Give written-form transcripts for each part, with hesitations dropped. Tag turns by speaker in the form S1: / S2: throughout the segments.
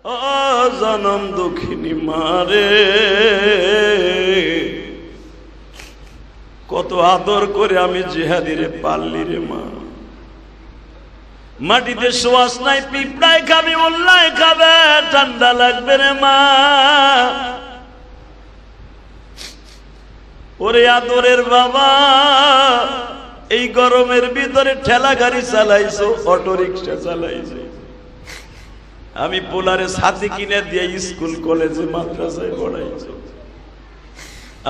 S1: ও জনম দুঃখিনী মারে, কত আদর করে আমি জিহাদিরে পাললি রে মা। মাটিতে শ্বাস নাই, পিঁপড়ায় খাবে, উল্লায় খাবে, ঠান্ডা লাগবে রে মা। ওরে আদরের বাবা, এই গরমের ভিতরে ঠেলা গাড়ি চালাইছো, অটো রিক্সা চালাইছো, আমি পোলারে ছাতি কিনে দিয়ে স্কুল কলেজে মাদ্রাসায় পড়াইছো।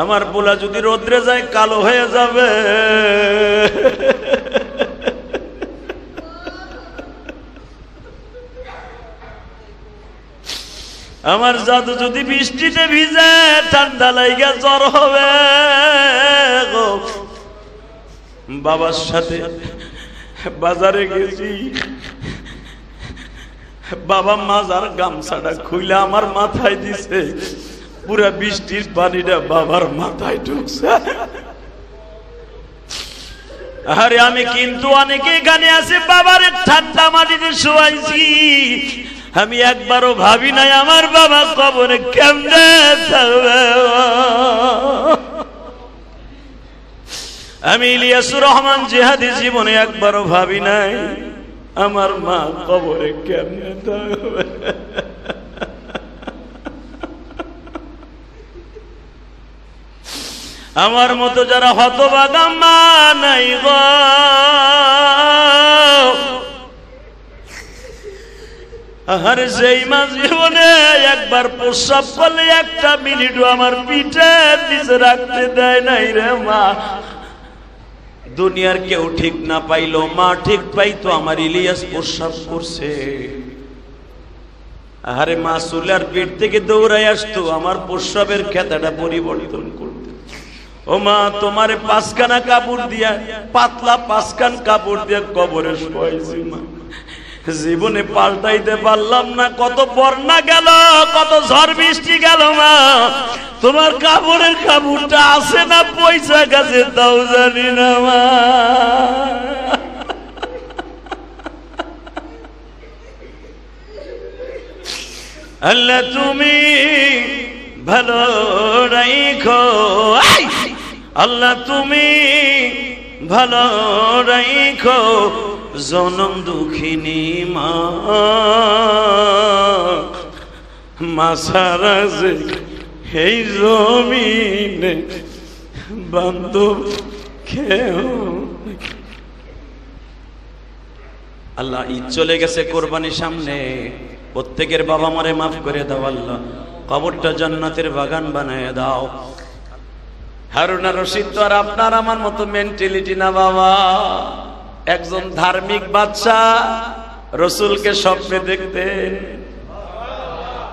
S1: আমার পোলা যদি রোদ্রে যায় কালো হয়ে যাবে, আমার জাদু যদি বৃষ্টিতে ভিজে ঠান্ডা লাইগা জ্বর হবে। বাবার সাথে বাজারে গেছি, বাবা মাজার গামছাটা খুইলে আমার মাথায় দিছে, পুরা বৃষ্টির পানিটা বাবার মাথায় ঢুকছে। আরে আমি কিন্তু অনেকে এখানে আছে বাবার ঠান্ডা মাটিতে শোয়াইছি, আমি একবারও ভাবি নাই আমার বাবা কবরে কেমনে থাকবে। আমি ইলিয়াসুর রহমান জিহাদি জীবনে একবারও ভাবি নাই আমার মা কবরে কেমনে থাকবে। আমার মতো যারা হতভাগা মা নাই গো, আর সেই মা জীবনে একবার প্রস্রাব করলে একটা মিনিটও আমার পিঠের নিচে রাখতে দেয় নাই রে মা। দুনিয়ার কেউ ঠিক না পাইলো, মা ঠিক পাইতো আমার ইলিয়াস প্রস্রাব করছে। আরে মা চুলার পিঠ থেকে দৌড়াই আসতো আমার প্রস্রাবের খেতাটা পরিবর্তন করতে। ও মা, তোমারে পাঁচখানা কাপড় দিয়া, পাতলা পাঁচখান কাপড় দিয়া কবরে শোয়াইছি মা, জীবনে পাল্টাইতে পারলাম না। কত বন্যা গেল, কত ঝড় বৃষ্টি গেল মা, তোমার কাপড়ের কাপড়টা আছে না পয়সা গেছে তাও জানি না মা। আল্লাহ তুমি ভালো রাখো, আল্লাহ তুমি ভালো রাখো জনম দুঃখিনী মা। মাসারা যে এই জমিনে বান্ধব খেও। আল্লাহ ঈদ চলে গেছে, কোরবানির সামনে, প্রত্যেকের বাবা মারে মাফ করে দাও আল্লাহ, কবরটা জান্নাতের বাগান বানায় দাও। হারুনা রশিদ তো আর আপনার আমার মতো মেন্টালিটি না বাবা, একজন ধার্মিক বাদশা রসুলকে স্বপ্নে দেখতেন।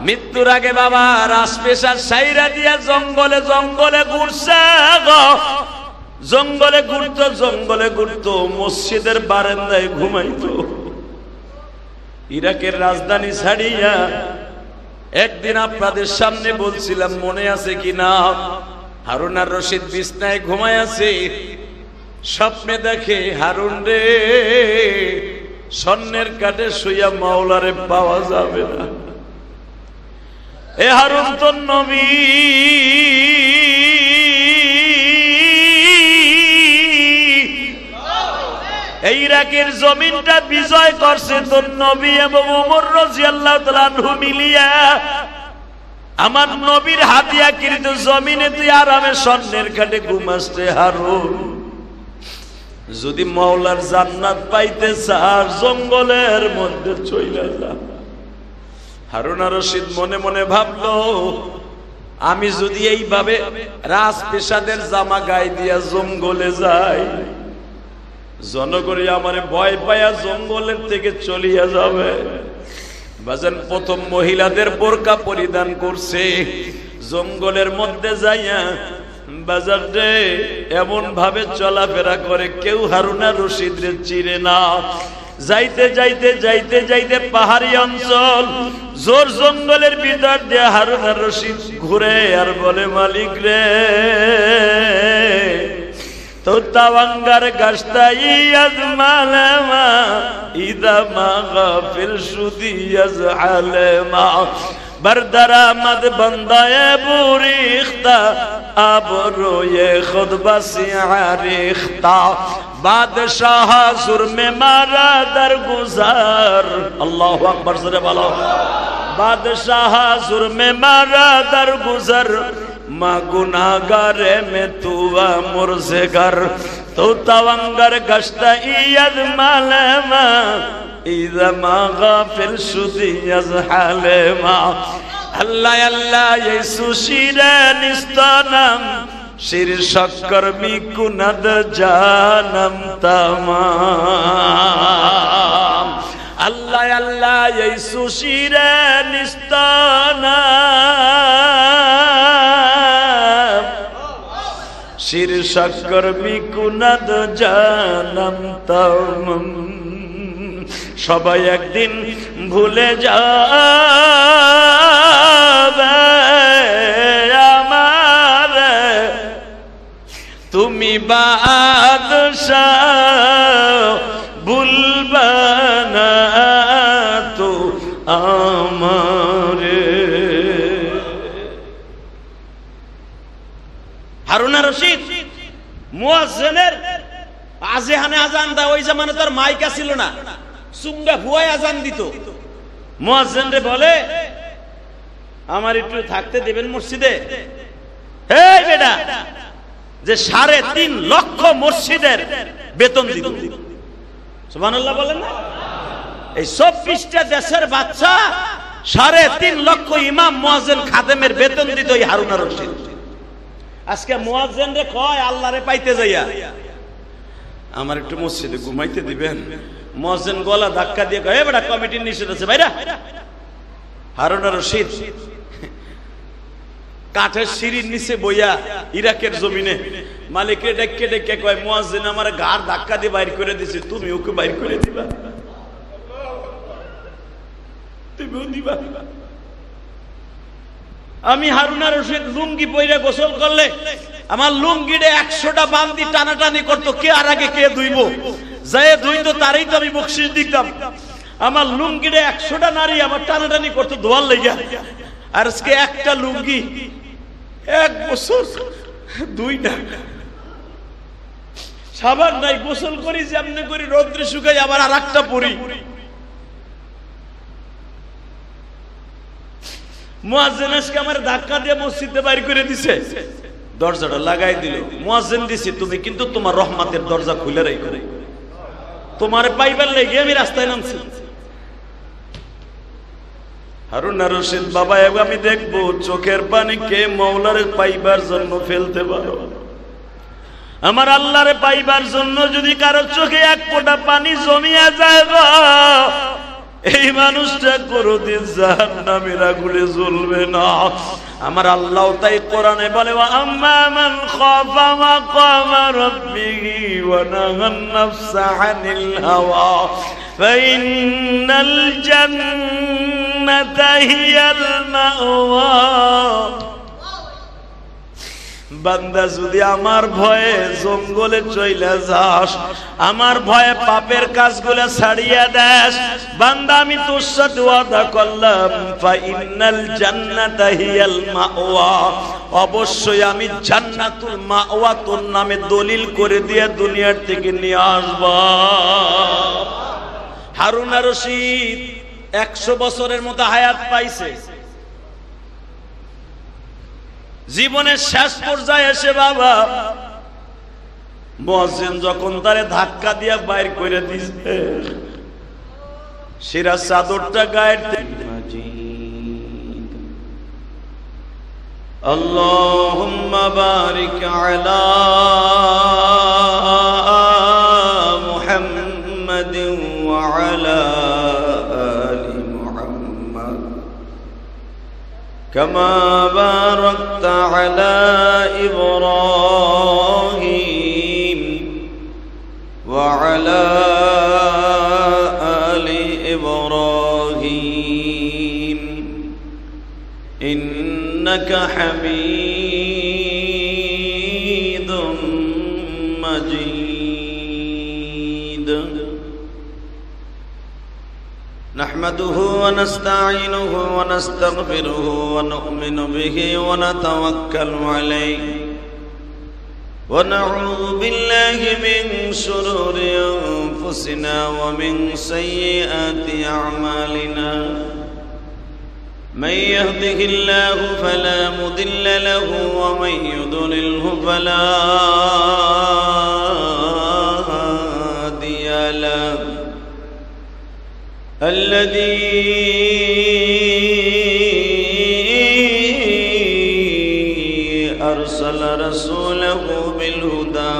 S1: মৃত্যুর আগে বাবা রাজপেশার সাইরা দিয়া জঙ্গলে জঙ্গলে ঘুরছে গো, জঙ্গলে ঘুরতো, জঙ্গলে ঘুরতো, মসজিদের বারান্দায় ঘুমাইতো। ইরাকের রাজধানী ছাড়িয়া একদিন আপনাদের সামনে বলছিলাম, মনে আছে কিনা, হারুন আর রশিদ বিছনায় ঘুমায় আছে, স্বপ্নে দেখে হারুন রে স্বর্ণের কাঠে শুইয়া মাওলারে পাওয়া যাবে না। এ হারুন তো নবী, এই ইরাকের জমিনটা বিজয় করছে তোর নবী এবং ওমর রাদিয়াল্লাহু তাআলা আনহু মিলিয়া। আমার নবীর হাতিয়া কৃত জমিনে তুই আরামে স্বর্ণের কাঠে ঘুমাসতে হারুন। যদি মাওলার জান্নাত পাইতে চাস জঙ্গলের মধ্যে চইলা যা। হারুন আর রশিদ মনে মনে ভাবলো, আমি যদি এইভাবে রাজপেশাদের জামা গায়ে দিয়া জঙ্গলে যাই, জনগণই আমারে ভয় পায়া জঙ্গলের থেকে চলিয়া যাবে। বাজান প্রথম মহিলাদের বোরকা পরিধান করছে, জঙ্গলের মধ্যে যাইয়া বাজার রে এমন ভাবে চলাফেরা করে কেউ হারুন আর রশিদরে চিনে না। যাইতে যাইতে যাইতে যাইতে পাহাড়ি অঞ্চল, জোর জঙ্গলের ভিতর দিয়ে হারুন আর রশিদ ঘুরে আর বলে, মালিক রে তো তাওয়াঙ্গার গাছটা ইয়াজ মালামা ইদা মা গাফিল সুদিয়াজ আলেমা বরদরামদ বন্দায়ে বুরিখতা আবরোয়ে খুদ বসিয়ারিখতা বাদশাহ জুরমে মারা দরগুজার আল্লাহু আকবার জোরে বলো বাদশাহ জুরমে মারা দরগুজার মা গুনাহগারে মে তুয়া মুরজেগার তো তাওয়াঙ্গার গাছটা ইয়াদ মালামা ইদা মা গাফিল সুদিয়াজ হালেমা আল্লাহ আল্লাহ ইয়েসু শিরে নিস্তানাম শির শক্কর মিকুনাদ জানাম তামাম আল্লাহ আল্লাহ ইয়েসু শিরে নিস্তানাম শির শক্কর মিকুনাদ জানাম তামাম সবাই একদিন ভুলে যাবে আমার তুমি বাদশাহ ভুলবা না তো আমারে হারুন রশিদ মুয়াজ্জিনের আজেহানে আজান দা ওই জামানে তার মাইকা ছিল না সুঙ্গা ভুয়ায় আজান দিত মুয়াজ্জিন রে বলে আমার একটু থাকতে দেবেন মসজিদে এই বেটা যে 3.5 লক্ষ মসজিদের বেতন দিত সুবহানাল্লাহ বলেন না এই 24টা দেশের বাচ্চা 3.5 লক্ষ ইমাম মুয়াজ্জিন খাদেমের বেতন দিত এই হারুন রশিদ আজকে মুয়াজ্জিন রে কয় আল্লাহরে পাইতে যাইয়া আমার একটু মসজিদে ঘুমাইতে দিবেন মুয়াজ্জিন গলা ধাক্কা দিয়ে কয় এ বেটা কমিটির নিষেধ আছে ভাইরা হারুন রশিদ কাঠের সিঁড়ির নিচে বইয়া ইরাকের জমিনে মালিকরে ডেকে ডেকে কয় মুয়াজ্জিন আমার গার ধাক্কা দিয়ে বাইর করে দিছে তুমি ওকে বাইর করে দিবা তুমিও দিবা আমি হারুন রশিদ লুঙ্গি পইরা গোসল করলে আমার লুঙ্গিরে 100টা বান্দি টানাটানি করতো কে আর আগে কে ধুইব যায় ধুইতো তারই তো আমি বকশিশ দিতাম আমার লুঙ্গিরে 100টা নারী আমার টানাটানি করতো ধোয়ার লেগে আর আজকে একটা লুঙ্গি 1 বছর 2 না সাবান নাই গোসল করি যেমনি করি রৌদ্রে শুকাই আবার আর একটা পরি মুয়াজ্জিন আজকে আমার ধাক্কা দিয়ে মসজিদে বাইর করে দিছে দরজাটা লাগাই দিল মুয়াজ্জিন দিছি তুমি কিন্তু তোমার রহমতের দরজা খুলে রাখো তোমারে পাইবার লাগি আমি রাস্তায় নামছি হারুন রশিদ বাবা আমি দেখবো চোখের পানি কে মাওলারে পাইবার জন্য ফেলতে পারো আমার আল্লাহরে পাইবার জন্য যদি কারো চোখে এক ফোঁটা পানি জমিয়া যায় গো এই মানুষটা কোনদিন জাহান্নামের আগুনে জ্বলবে না আমার আল্লাহ তাই কোরআনে বলে ওয়া আম্মা মান খাফা মাকামা রাব্বিহি ওয়া নাহান নাফসা আনিল হাওয়া ফাইন্নাল জান্নাতা হিয়াল মাওয়া বান্দা যদি আমার ভয়ে জঙ্গলে চইলা যাস আমার ভয়ে পাপের কাজগুলো ছাড়িয়া দেস বান্দা আমি তোর সাথে ওয়াদা করলাম ফাইনাল জান্নাতা হিয়াল মাওয়া অবশ্যই আমি জান্নাতুল মাওয়া তোর নামে দলিল করে দিয়ে দুনিয়ার থেকে নিয়ে আসব হারুন রশিদ 100 বছরের মতো হায়াত পাইছে জীবনের শেষ পর্যায়ে এসে বাবা মুয়াজ্জিন যখন তারে ধাক্কা দিয়া বাইর করে দিছে শিরা চাদরটা গায়ের আল্লাহুম্মা বারিক আলা মুহাম্মাদিন ওয়া আলা كما باركت على إبراهيم وعلى آل إبراهيم إنك حميد مجيد
S2: نحمده ونستعينه ونستغفره ونؤمن به ونتوكل عليه ونعوذ بالله من شرور أنفسنا ومن سيئات أعمالنا من يهده الله فلا مضل له ومن يضلله فلا هادي له الذي أرسل رسوله بالهدى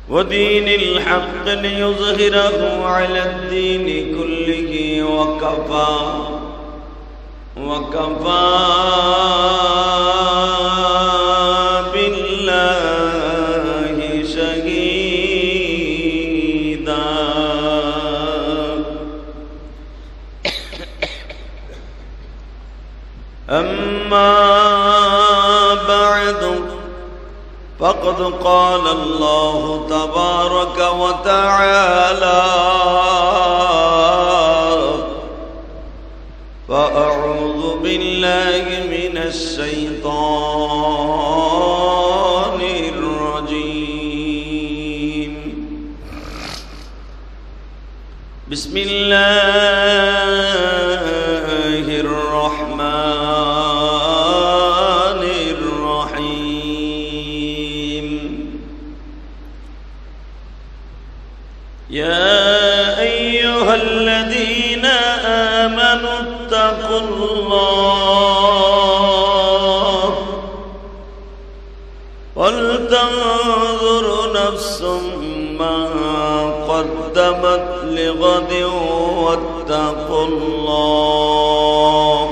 S2: ودين الحق ليظهره على الدين كله وكفى بالله شهيدا أما بعد فقد قال الله تبارك وتعالى فأعوذ بالله من الشيطان الرجيم بسم الله الرحمن الرحيم يا أيها الذين آمنوا اتقوا الله ولتنظر نفس ما قدمت لغد واتقوا الله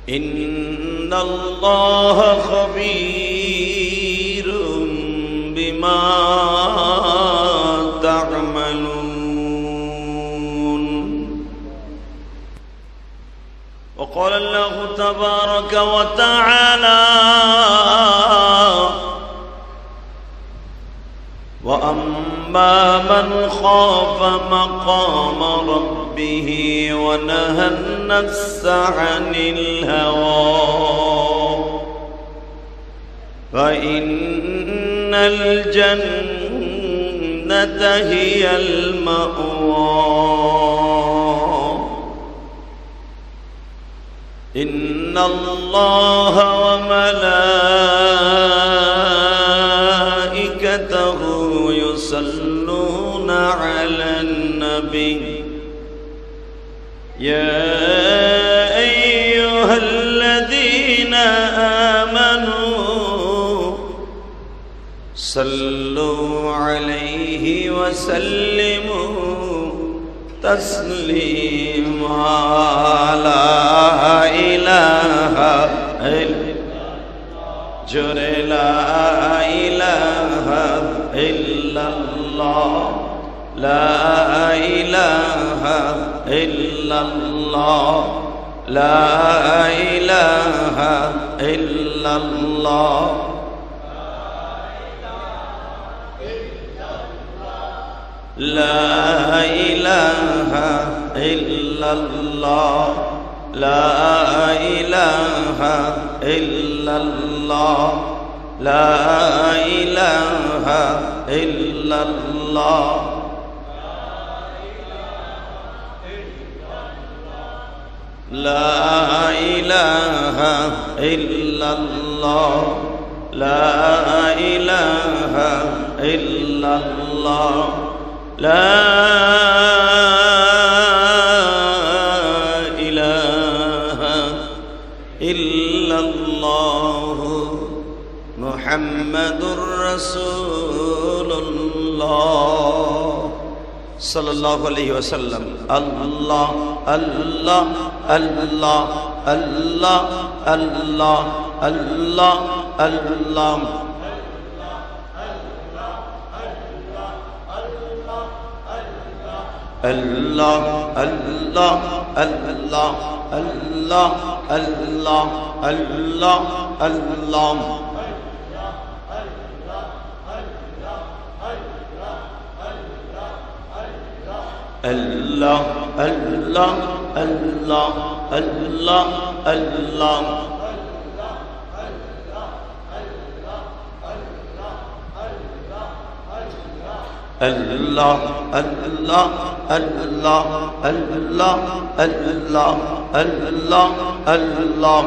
S2: إن الله خبير بما تعملون وقال الله تبارك وتعالى وأما من خاف مقام ربه ونهى النفس عن الهوى فإن الجنة هي المأوى إن الله وملائكته يصلون على النبي يا أيها الذين آمنوا صلوا عليه وسلموا تسليما لا إله إلا جر لا إله إلا الله لا إله إلا الله لا إله إلا الله لا إله إلا الله لا إله إلا الله لا إله إلا الله لا إله إلا الله لا إله إلا الله لا إله إلا الله محمد رسول الله صلى الله عليه وسلم الله الله الله الله الله الله الله الله الله الله الله الله الله الله আল্লাহ আল্লাহ আল্লাহ আল্লাহ আল্লাহ Allah Allah Allah Allah Allah Allah Allah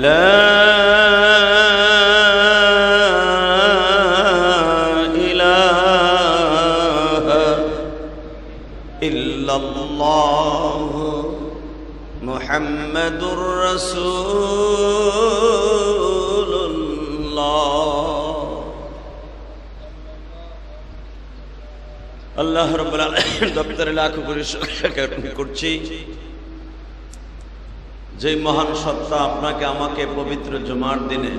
S2: La ilaha illallah Muhammadur Rasulullah আল্লাহ রাব্বুল আলামিন দপ্তরে লাখো কোটি শুকরিয়া করছি যে মহান সত্তা আপনাকে আমাকে পবিত্র জুমার দিনে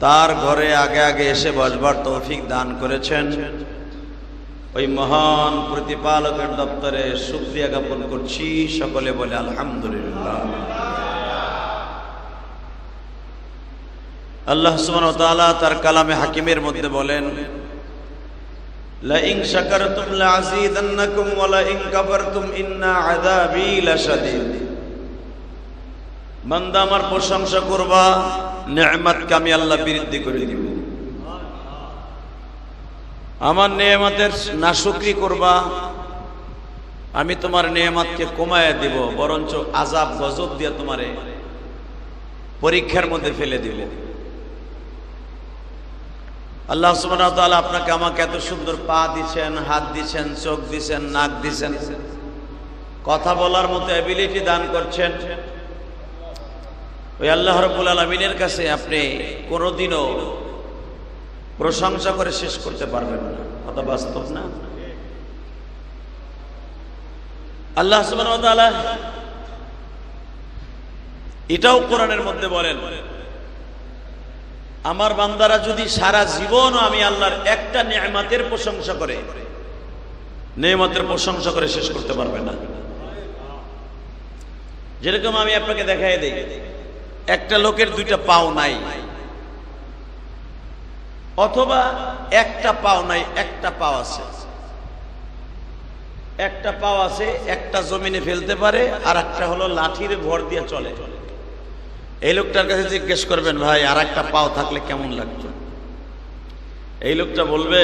S2: তার ঘরে আগে আগে এসে বসবার তৌফিক দান করেছেন ওই মহান প্রতিপালকের দপ্তরে শুকরিয়া জ্ঞাপন করছি সকলে বলে আলহামদুলিল্লাহ আল্লাহ সুবহানাহু ওয়া তাআলা তার কালামে হাকিমের মধ্যে বলেন লা ইন শাকারতুম লাযীদান্নাকুম ওয়া লা ইন কাফারতুম ইন্না আযাবী লাশাদীদ বান্দা আমার প্রশংসা করবা নেয়ামতকে আমি আল্লাহ বৃদ্ধি করে দিব আমার নেয়ামতের নাশুকরি করবা আমি তোমার নেয়ামতকে কমায় দিব বরঞ্চ আযাব গজব দিয়ে তোমারে পরীক্ষার মধ্যে ফেলে দিব আল্লাহ সুবহানাহু ওয়া তাআলা আপনাকে আমাকে এত সুন্দর পা দিয়েছেন হাত দিয়েছেন চোখ দিয়েছেন নাক দিয়েছেন কথা বলার মতো এবিলিটি দান করছেন ওই আল্লাহ রাব্বুল আলামিনের কাছে আপনি কোনোদিনও প্রশংসা করে শেষ করতে পারবেন না কথা বাস্তব না আল্লাহ সুবহানাহু ওয়া তাআলা এটাও কোরআনের মধ্যে বলেন আমার বান্দারা যদি সারা জীবন আমি আল্লাহর একটা নেয়ামতের প্রশংসা করে নেয়ামতের প্রশংসা করে শেষ করতে পারবে না যেরকম আমি আপনাকে দেখাই দেই একটা লোকের দুইটা পাও নাই অথবা একটা পাও নাই একটা পাও আছে একটা পাও আছে একটা জমিনে ফেলতে পারে আর একটা হলো লাঠির ভর দিয়ে চলে এই লোকটার কাছে জিজ্ঞেস করবেন ভাই আর একটা পাও থাকলে কেমন লাগতো এই লোকটা বলবে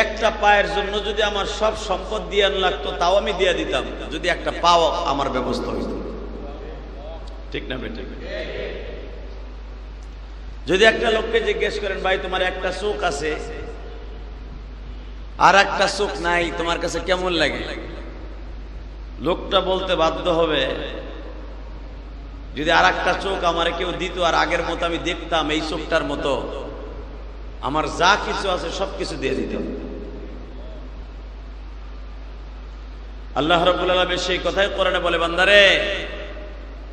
S2: একটা পায়ের জন্য যদি আমার সব সম্পদ দিয়ে লাগতো তাও আমি দিয়ে দিতাম যদি একটা পাও আমার ব্যবস্থা হইত ঠিক না বেটা যদি একটা লোককে জিজ্ঞেস করেন ভাই তোমার একটা চোখ আছে আর একটা চোখ নাই তোমার কাছে কেমন লাগে লোকটা বলতে বাধ্য হবে যদি আর একটা চোখ আমার কেউ দিত আর আগের মতো আমি দেখতাম এই চোখটার মতো আমার যা কিছু আছে সবকিছু দিয়ে দিতাম আল্লাহ রাব্বুল আলামিন সেই কথাই কোরআনে বলে বান্দারে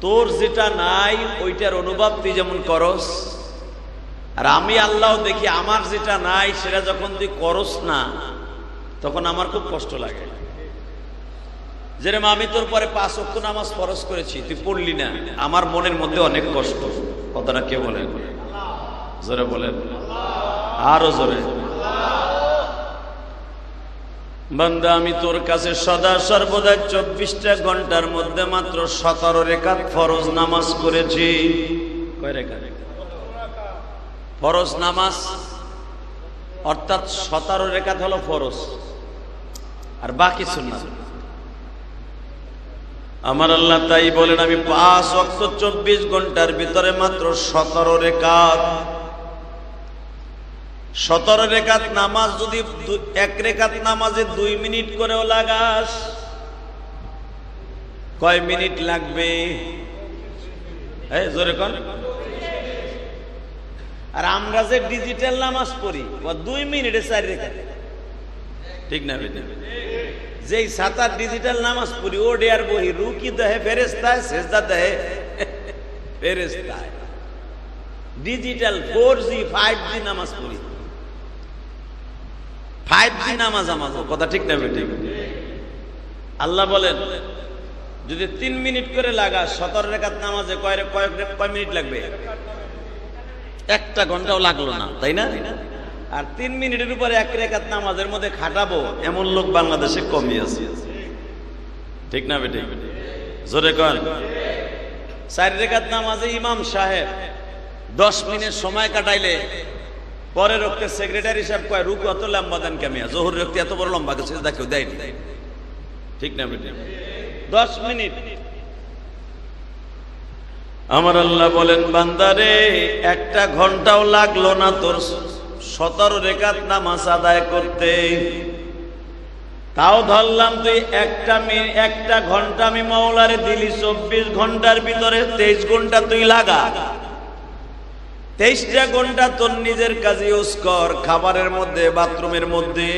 S2: তোর যেটা নাই ওইটার অনুভব তুই যেমন করস আর আমি আল্লাহ দেখি আমার যেটা নাই সেটা যখন তুই করস না তখন আমার খুব কষ্ট লাগে যেরকম আমি তোর পরে 5 ওয়াক্ত নামাজ ফরজ করেছি তুই পড়লি না আমার মনের মধ্যে অনেক কষ্ট কথাটা কে বলেন জোরে বলেন আরো জোরে বান্দা আমি তোর কাছে সদা সর্বদা 24টা ঘন্টার মধ্যে মাত্র 17 রাকাত ফরজ নামাজ করেছি কয় রাকাত ফরজ নামাজ অর্থাৎ 17 রাকাত হলো ফরজ আর বাকি সুন্নাত আমার আল্লাহ তাই বলেন আমি 5 ওয়াক্ত 24 ঘন্টার ভিতরে মাত্র 17 রাকাত 17 রাকাত নামাজ যদি এক রাকাত নামাজে 2 মিনিট করেও লাগাস কয় মিনিট লাগবে এই জোরে কোন আর আমরা যে ডিজিটাল নামাজ পড়ি 2 মিনিটে 4 রাকাত ঠিক না বেটা যেই 7 ডিজিটাল নামাজ পড়ি ও ডেয়ার বহি রুকি দেহে ফেরেশতা সেজদা দেহে ফেরেশতা ডিজিটাল 4G 5G নামাজ পড়ি 5G নামাজ আমার কথা ঠিক না বেটা আল্লাহ বলেন যদি 3 মিনিট করে লাগা 17 রাকাত নামাজে কয় মিনিট লাগবে একটা ঘন্টাও লাগলো না, তাই না? আর 3 মিনিটের উপরে 1 রাকাত নামাজের মধ্যে খাটাবো এমন লোক বাংলাদেশে কমই আছে, ঠিক না বেটি? জোরে কন। 4 রাকাত নামাজে ইমাম সাহেব 10 মিনিট সময় কাটাইলে পরে রক্তে সেক্রেটারি সাহেব কয় রুকু এত লম্বা দেন কেমিয়া, জোহর রক্তে এত বড় লম্বা কিছু কেউ দেয়নি, ঠিক না বেটি? 10 মিনিট। আমার আল্লাহ বলেন বান্দারে 1 ঘন্টাও লাগলো না তোর 17 রাকাত নামাজ আদায় করতে। তাও ধরলাম তুই 1 ঘন্টা আমি মাওলারে দিলি, 24 ঘন্টার ভিতরে 23 ঘন্টা তুই লাগা। 23টা ঘন্টা তোর নিজের কাজে ইউজ কর, খাবারের মধ্যে, বাথরুমের মধ্যে,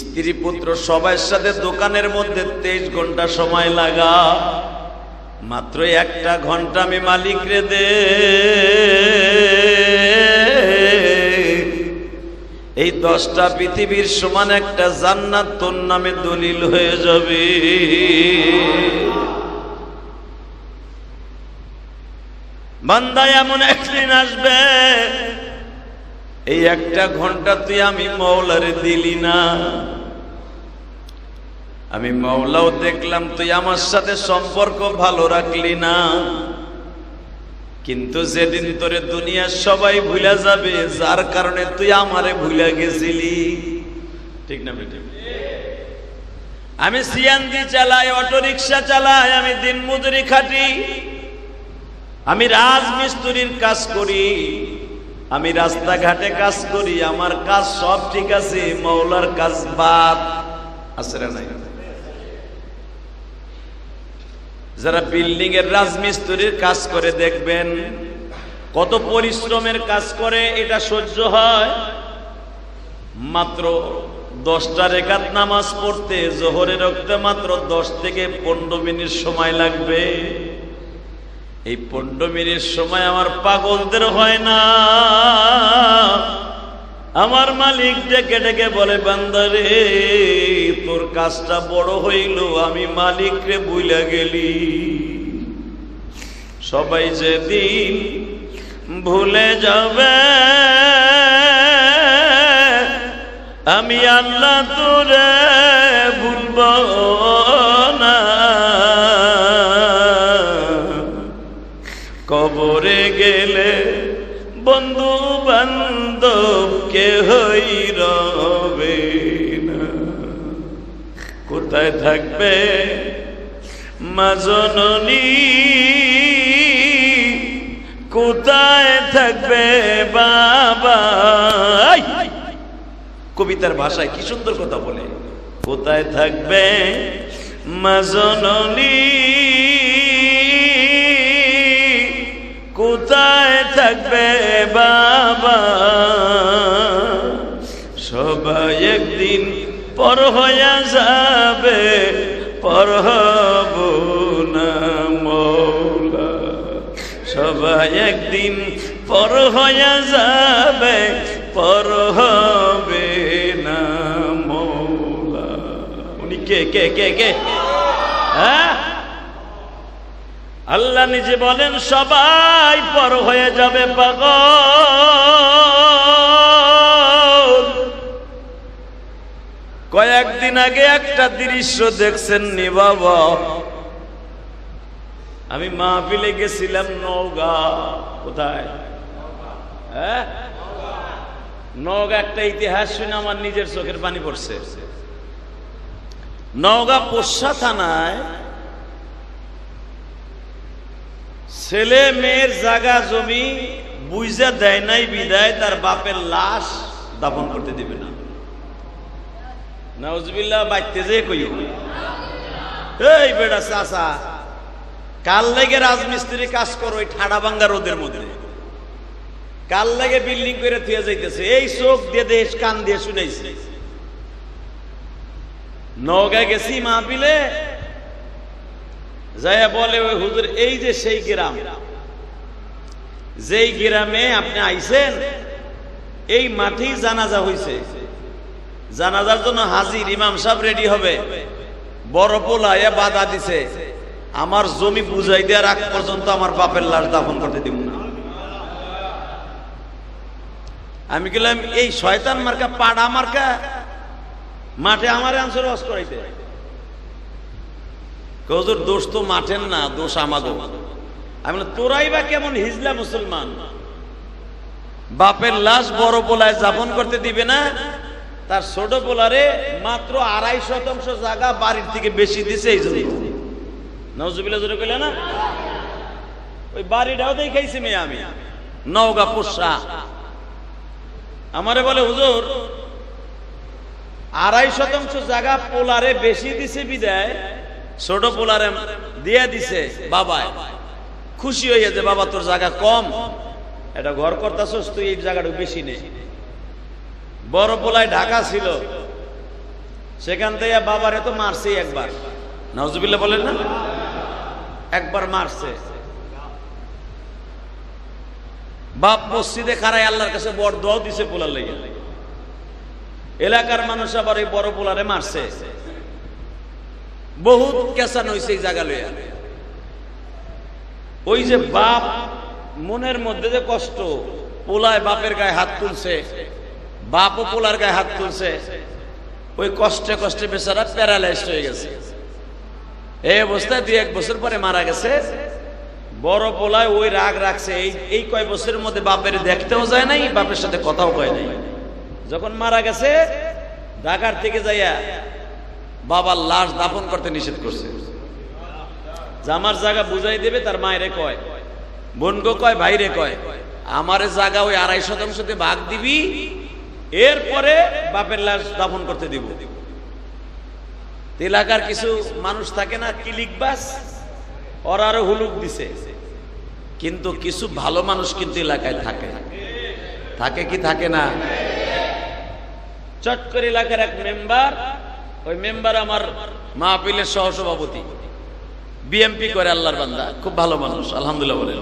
S2: স্ত্রী পুত্র সবার সাথে দোকানের মধ্যে 23 ঘন্টা সময় লাগা। মাত্র 1 ঘন্টা আমি মালিক রে দে, এই 10টা পৃথিবীর সমান একটা জান্নাত তোর নামে দলিল হয়ে যাবে। বান্দা এমন একদিন আসবে এই 1 ঘন্টা তুই আমি মাওলারে দিলি না, আমি মাওলাও দেখলাম তুই আমার সাথে সম্পর্ক ভালো রাখলি না, কিন্তু যেদিন তোরে দুনিয়ার সবাই ভুলে যাবে যার কারণে তুই আমারে ভুলে গেছিলি, ঠিক না বেটি? আমি সিএনজি চালাই, অটো রিক্সা চালাই, আমি দিন মজুরি খাটি, আমি রাজমিস্ত্রির কাজ করি, আমি রাস্তাঘাটে কাজ করি, আমার কাজ সব ঠিক আছে, মাওলার কাজ বাদ আছে না নাই? যারা বিল্ডিং এর রাজমিস্ত্রির কাজ করে দেখবেন কত পরিশ্রমের কাজ করে, এটা সহ্য হয়? মাত্র 10টা রাকাত নামাজ পড়তে জোহরের ওয়াক্তে মাত্র 10 থেকে 15 মিনিট সময় লাগবে। এই 15 মিনিট সময় আমার পাগলদের হয় না। আমার মালিক ডেকে ডেকে বলে বান্দারে তোর কাজটা বড় হইল, আমি মালিক রে ভুলে গেলি। সবাই যেদিন ভুলে যাবে আমি আল্লাহ তোরে ভুলব না। কবরে গেলে বন্ধু বান্ধব কেহই রবে না, কোথায় থাকবে মা জননী, কোথায় থাকবে বাবা? কবিতার ভাষায় কি সুন্দর কথা বলে, কোথায় থাকবে মা জননী, কোথায় থাকবে বাবা? সবাই একদিন পর হয়ে যাবে, পর হব না মওলা। সবাই একদিন পর হয়ে যাবে, পর হবে না মওলা। উনি কে কে কে কে? হ্যাঁ, আল্লাহ নিজে বলেন সবাই পর হয়ে যাবে পাগল। কয়েকদিন আগে একটা দৃশ্য দেখছেন নি বাবা? আমি মাহফিলে গেছিলাম নওগাঁ। কোথায়? হ্যাঁ, নওগাঁ। একটা ইতিহাস শুনে আমার নিজের চোখের পানি পড়ছে। নওগাঁ পোষা থানায় ছেলে মেয়ের জায়গা জমি বুঝা দেয় নাই বিদায় তার বাপের লাশ দাফন করতে দিবে না। নাউজুবিল্লাহ। বাইতে যে কইও এই বেটা চাচা কাল লাগে রাজমিস্ত্রি কাজ করো ওই ঠাডা ভাঙ্গা রোদের মধ্যে, কাল লাগে বিল্ডিং করে থুয়ে যাইতেছে। এই চোখ দিয়ে দেশ কান দিয়ে শুনাইছে। নওগাঁয় গেছি মাহফিলে, যাইয়া বলে ওই হুজুর এই যে সেই গ্রাম, যেই গ্রামে আপনি আইছেন এই মাঠেই জানাজা হইছে, জানাজার জন্য হাজির, ইমাম সাহেব রেডি হবে। বড় পোলা এ বাধা দিছে, আমার জমি বুঝাই দেওয়ার আগ পর্যন্ত আমার বাপের লাশ দাফন করতে দিব না। আমি গেলাম এই শয়তান মার্কা পাড়া মার্কা মাঠে আমার আনসার ওয়াজ করাইতে। হুজুর দোষ তো মাঠের না, দোষ আমাগো। আমি বললাম তোরাই বা কেমন হিজলা মুসলমান, বাপের লাশ বড় পোলায় যাপন করতে দিবে না, তার ছোট পোলারে মাত্র 2.5% জায়গা বাড়ির থেকে বেশি দিছে। এই জন্য নাউজুবিল্লাহ জোরে কইলা না, ওই বাড়িটাও দেখাইছি মেয়ে আমি নওগাঁ পোষা। আমারে বলে হুজুর 2.5% জায়গা পোলারে বেশি দিছে বিদায় ছোট পোলারে দিয়ে দিছে বাবায়। খুশি হইয়া যে বাবা তোর জায়গা কম, এটা ঘর করতেছস তুই, এই জায়গাটা বেশি নেই। বড় পোলায় ঢাকা ছিল, সেখান থেকে বাবারে তো মারছে একবার। নাউজুবিল্লাহ বলেন না, একবার মারছে। বাপ মসজিদে খাড়ায় আল্লাহর কাছে বড় দোয়াও দিছে পোলার লেগে। এলাকার মানুষ আবার এই বড় পোলারে মারছে, বহুত কেসান হইছে এই জায়গা লইয়া। ওই যে বাপ মনের মধ্যে যে কষ্ট, পোলায় বাপের গায়ে হাত তুলছে, বাপও পোলার গায়ে হাত তুলছে, ওই কষ্টে কষ্টে বেচারা প্যারালাইজড হয়ে গেছে। এই অবস্থায় 2-1 বছর পরে মারা গেছে। বড় পোলায় ওই রাগ রাখছে, এই কয় বছরের মধ্যে বাপের দেখতেও যায় নাই, বাপের সাথে কথাও কয় নাই। যখন মারা গেছে ঢাকার থেকে যাইয়া বাবার লাশ দাফন করতে নিষেধ করছে। যে আমার জায়গা বুঝাই দেবে তার মায়েরে কয়, বোনগো কয়, ভাইরে কয়, আমারে জায়গা ওই 2.5% ভাগ দিবি, এরপরে বাপের লাশ দাফন করতে দিব। এলাকার কিছু মানুষ থাকে না কিলিকবাস, ওরা আরো হুলুক দিছে। কিন্তু কিছু ভালো মানুষ কিন্তু এলাকায় থাকে, থাকে কি থাকে না? চট করে এলাকার এক মেম্বার, ওই মেম্বার আমার মাহফিলের সহসভাপতি, বিএমপি করে, আল্লাহর বান্দা, খুব ভালো মানুষ আলহামদুলিল্লাহ বলেন।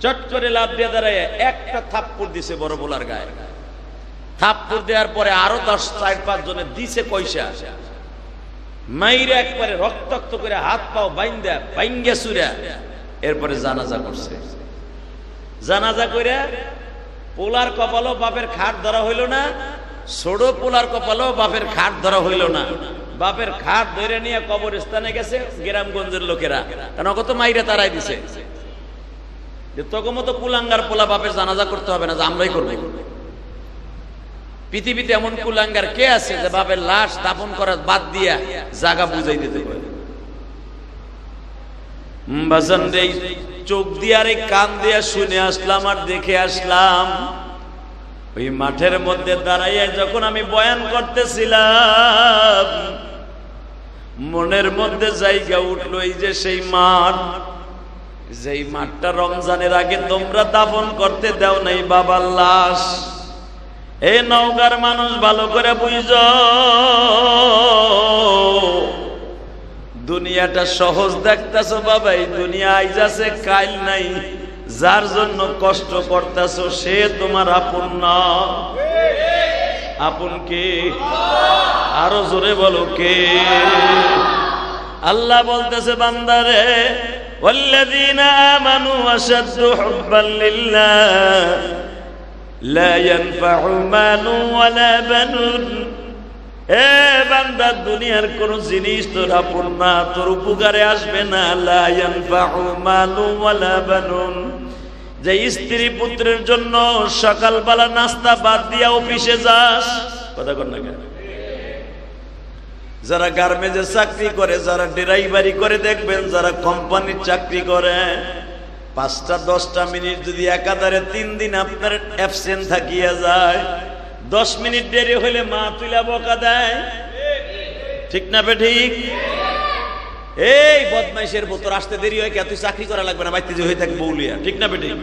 S2: চট করে লাভ দিয়ে দাঁড়ায় একটা থাপ্পড় দিছে বড় পোলার গায়ে। থাপ্পড় দেওয়ার পরে আরো 10-4-5 জনে দিছে পয়সা, মাইরা একবারে রক্তাক্ত করে হাত পাও বাইঙ্গা চুরা, এরপরে জানাজা করছে। জানাজা করে পোলার কপালও বাপের খাট ধরা হইল না, ছোট পোলার কপালও বাপের খাট ধরা হইল না। বাপের খাট ধরে নিয়ে কবরস্থানে গেছে গ্রামগঞ্জের লোকেরা, কারণ কত মাইরা তারাই দিছে যে তোকে মতো কুলাঙ্গার পোলা বাপের জানাজা করতে হবে না, যে আমরাই করবো। পৃথিবীতে এমন কুলাঙ্গার কে আছে যে বাপের লাশ দাফন করার বাদ দিয়া জায়গা বুঝাই দিতে পারে? চোখ দিয়ে আর কান দিয়া শুনে আসলাম আর দেখে আসলাম। ওই মাঠের মধ্যে দাঁড়াইয়া যখন আমি বয়ান করতেছিলাম, মনের মধ্যে জায়গা উঠলো এই যে সেই মাঠ, যেই মাঠটা রমজানের আগে তোমরা দাফন করতে দাও নাই বাবার লাশ। এই নওগাঁর মানুষ ভালো করে বুঝো, দুনিয়াটা সহজ দেখতেছো বাবা, এই দুনিয়া আইজ আছে কাল নাই। যার জন্য কষ্ট করতেছো সে তোমার আপন না। আপন কে? আরো জোরে বলো কে? আল্লাহ বলতেছে বান্দারে, ওয়াল্লাযীনা আমানু আশাদ্দু হুব্বান লিল্লাহ লা ইয়ানফাউ মালুন ওয়ালা বানুন। এ বান্দা, দুনিয়ার কোন জিনিস তোর আপন না, তোর উপকারে আসবে না। লা ইয়ানফাউ মালুন ওয়ালা বানুন। যে স্ত্রী পুত্রের জন্য সকালবেলা নাস্তা বাদ দিয়া অফিসে যাস, কথা কর না কেন? যারা গার্মেন্টসে চাকরি করে, যারা ড্রাইভারি করে, দেখবেন যারা কোম্পানির চাকরি করে, 5-10টা মিনিট যদি একাধারে 3 দিন আপনার অ্যাবসেন্ট থাকিয়া যায়, 10 মিনিট দেরি হইলে মা তুইলা বকা দেয়, ঠিক না বে ঠিক? এই বদমাইশের বোতর আসতে দেরি হয় কে, তুই চাকরি করা লাগবে না, বাইতে যে হয়ে থাকে বউলিয়া, ঠিক না বে ঠিক?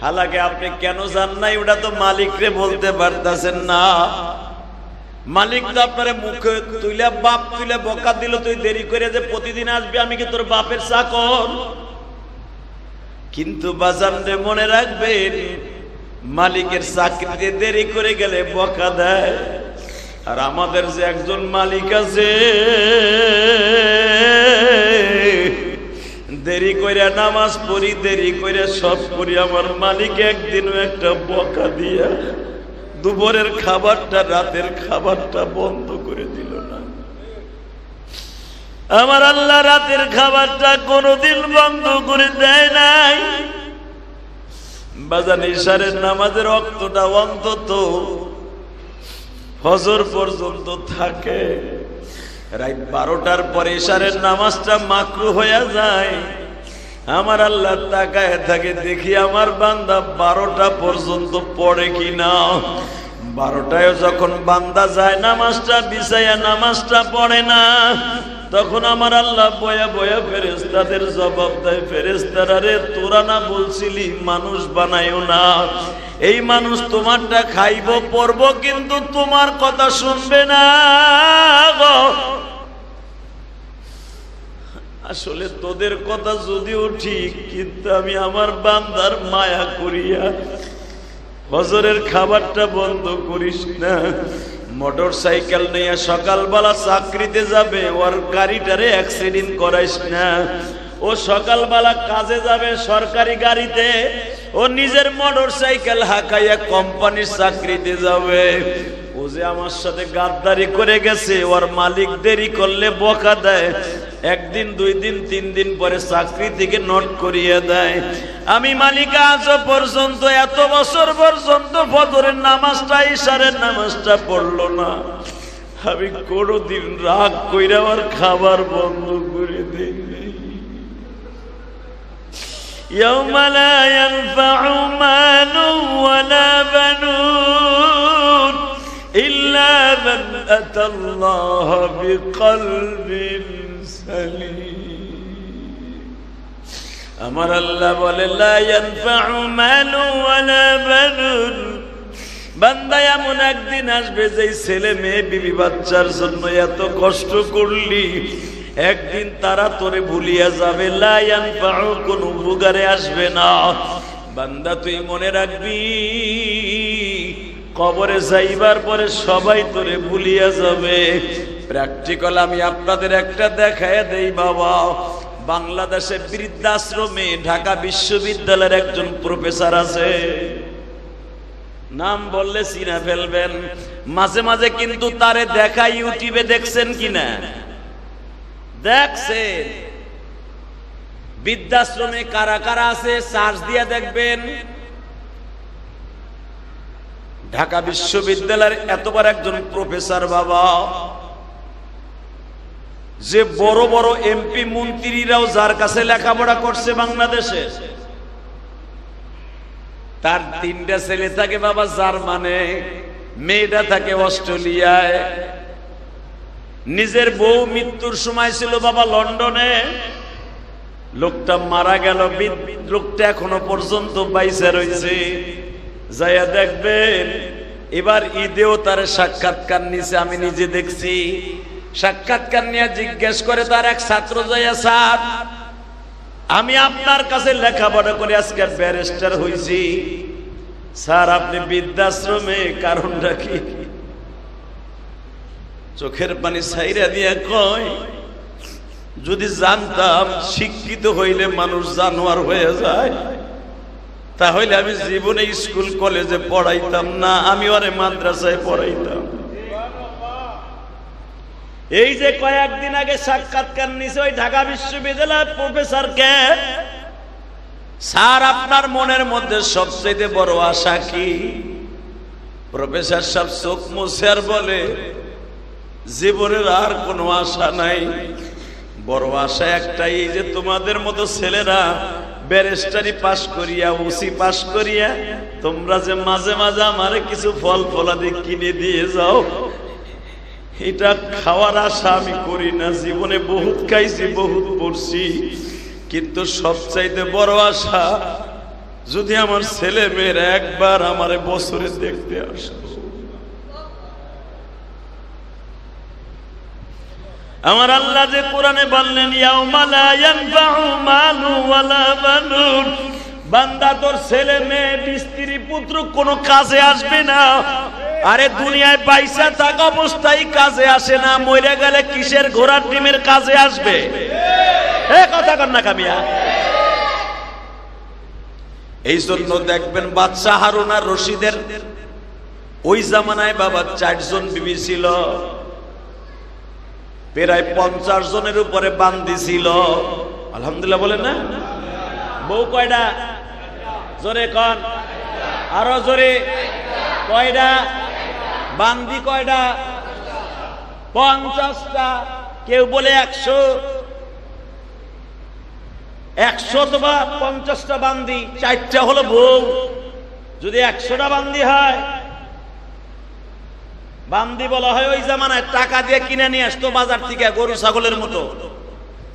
S2: হালাকে আপনি কেন জান নাই ওটা তো মালিকরে বলতে পারতেছেন না। মালিক তো আপনার মুখে তুইলা বাপ তুইলা বকা দিল, তুই দেরি করে যে প্রতিদিন আসবি, আমি কি তোর বাপের চাকর? কিন্তু বাজারে মনে রাখবেন, মালিকের চাকরিতে দেরি করে গেলে বকা দেয়। আর আমাদের যে একজন মালিক আছে,
S1: দেরি করে নামাজ পড়ি, দেরি করে সব করি, আমার মালিক একদিনও একটা বকা দিয়া দুপুরের খাবারটা, রাতের খাবারটা বন্ধ করে দিল না। আমার আল্লাহ রাতের খাবারটা কোনোদিন বন্ধ করে দেয় নাই। বাজান ইশারের নামাজের ওয়াক্তটা অন্তত ফজর পর্যন্ত থাকে। রাত 12টার পরে ইশারের নামাজটা মাকরু হয়ে যায়। আমার আল্লাহ তাকায় থাকে, দেখি আমার বান্দা 12টা পর্যন্ত পড়ে কিনা। 12টায় যখন বান্দা যায় নামাজটা বিছাইয়া নামাজটা পড়ে না, তখন আমার আল্লাহ বয়া বয়া ফেরেশতাদের জবাব দেয়, ফেরেশতারা রে, তোরা না বলছিলি মানুষ বানাইও না, এই মানুষ তোমারটা খাইব পড়ব, কিন্তু তোমার কথা শুনবে না গো। আসলে তোদের কথা যদিও ঠিক, কিন্তু আমি আমার বান্দার মায়া করিয়া ফজরের খাবারটা বন্ধ করিস না। মোটর সাইকেল নিয়ে সকালবেলা চাকরিতে যাবে, ওর গাড়িটারে অ্যাক্সিডেন্ট করাইস না। ও সকালবেলা কাজে যাবে সরকারি গাড়িতে, ও নিজের মোটর সাইকেল হাঁকাইয়া কোম্পানির চাকরিতে যাবে। ও যে আমার সাথে গাদ্দারি করে গেছে, ওর মালিক দেরি করলে বকা দেয়, একদিন 2 দিন 3 দিন পরে চাকরি থেকে নোট করিয়ে দেয়। আমি মালিক আজ পর্যন্ত, এত বছর পর্যন্ত ফজরের নামাজটা, ইশারের নামাজটা পড়লো না। আমি কোনোদিন রাগ কইরা আমার খাবার বন্ধ করে দিই। ইয়াউমা লা ইয়ানফাউ মালুন ওয়ালা বানুন ইল্লা মান আতাল্লাহ বিকলবিন সালিম। আমার আল্লাহ বলে, লা ইয়ানফাউ মালুন ওয়ালা বানুন। বান্দা এমন একদিন আসবে, যেই ছেলে মেয়ে বিবি বাচ্চার জন্য এত কষ্ট করলি, একদিন তারা তোরে ভুলিয়া যাবে। লা ইয়ানফাউ, কোন উপকারে আসবে না। বান্দা তুই মনে রাখবি, কবরে যাইবার পরে সবাই তোরে ভুলিয়া যাবে। প্র্যাকটিক্যাল আমি আপনাদের একটা দেখায় দেই বাবা। বাংলাদেশে বৃদ্ধাশ্রমে ঢাকা বিশ্ববিদ্যালয়ের একজন প্রফেসর আছে, নাম বললে চিনা ফেলবেন। মাঝে মাঝে কিন্তু তারে দেখা ইউটিউবে, দেখছেন কিনা? দেখছেন? বৃদ্ধাশ্রমে কারা কারা আছে সার্চ দিয়া দেখবেন। ঢাকা বিশ্ববিদ্যালয়ের এতবার একজন প্রফেসর বাবা, যে বড় বড় এমপি মন্ত্রীরাও যার কাছে লেখাপড়া করছে বাংলাদেশে। তার 3টা ছেলে থাকে বাবা জার্মানে, মেয়েটা থাকে অস্ট্রেলিয়ায়। নিজের বউ মৃত্যুর সময় ছিল বাবা লন্ডনে। লোকটা মারা গেল, লোকটা এখনো পর্যন্ত বাইসা রয়েছে। যাইয়া দেখবেন, এবার ঈদেও তার সাক্ষাৎকার নিছে, আমি নিজে দেখছি। সাক্ষাৎকার নিয়ে জিজ্ঞেস করে তার এক ছাত্র, যাইয়া, স্যার আমি আপনার কাছে লেখাপড়া করে আজকে ব্যারিস্টার হইছি, স্যার আপনি বৃদ্ধাশ্রমে, কারণটা কি? চোখের পানি ছাইরা দিয়ে কয়, যদি জানতাম শিক্ষিত হইলে মানুষ জানোয়ার হয়ে যায়, তাহলে আমি জীবনে স্কুল কলেজে পড়াইতাম না, আমি ওরে মাদ্রাসায় পড়াইতাম। এই যে কয়েকদিন আগে সাক্ষাৎকার নিছে ওই ঢাকা বিশ্ববিদ্যালয়ের প্রফেসরকে, স্যার আপনার মনের মধ্যে সবচেয়ে বড় আশা কি? প্রফেসর সাহেব চোখ মুছে আর বলে, জীবনের আর কোনো আশা নাই, বড় আশা একটাই, যে তোমাদের মতো ছেলেরা ব্যারিস্টারি পাশ করিয়া, ওসি পাশ করিয়া, তোমরা যে মাঝে মাঝে আমারে কিছু ফল ফলাদি কিনে দিয়ে যাও, এটা খাওয়ার আশা আমি করি না। জীবনে বহুত খাইছি, বহুত পড়ছি, কিন্তু সবচাইতে বড় আশা, যদি আমার ছেলে মেয়েরা একবার আমারে বছরে দেখতে আসে। আমার আল্লাহ যে কোরআনে বললেন, ইয়াউমা লা ইয়ানফাউ মালু ওয়ালা বানুন, বান্দা তোর ছেলে মেয়ে স্ত্রী পুত্র কোনো কাজে আসবে না। আরে দুনিয়ায় পয়সা থাকা অবস্থায় কাজে আসে না, মরে গেলে কিসের ঘোড়ার ডিমের কাজে আসবে?
S2: কথা কর না কামিয়া। এই জন্য দেখবেন বাদশাহ হারুন আর রশিদের ওই জামানায় বাবা 4 জন বিবি ছিল, প্রায় 50 জনের উপরে বান্দি ছিল। আলহামদুলিল্লাহ বলেন না? বউ কয়টা? জোরে কন, আরো জোরে। কয়টা? বান্দি কয়টা? 50টা। কেউ বলে 100, 100 অথবা 50টা বান্দি, 4টা হলো বউ। যদি 100টা বান্দি হয়, বান্দি বলা হয় ওই জামানায় টাকা দিয়ে কিনে নিয়ে আসতো বাজার থেকে গরু ছাগলের মতো,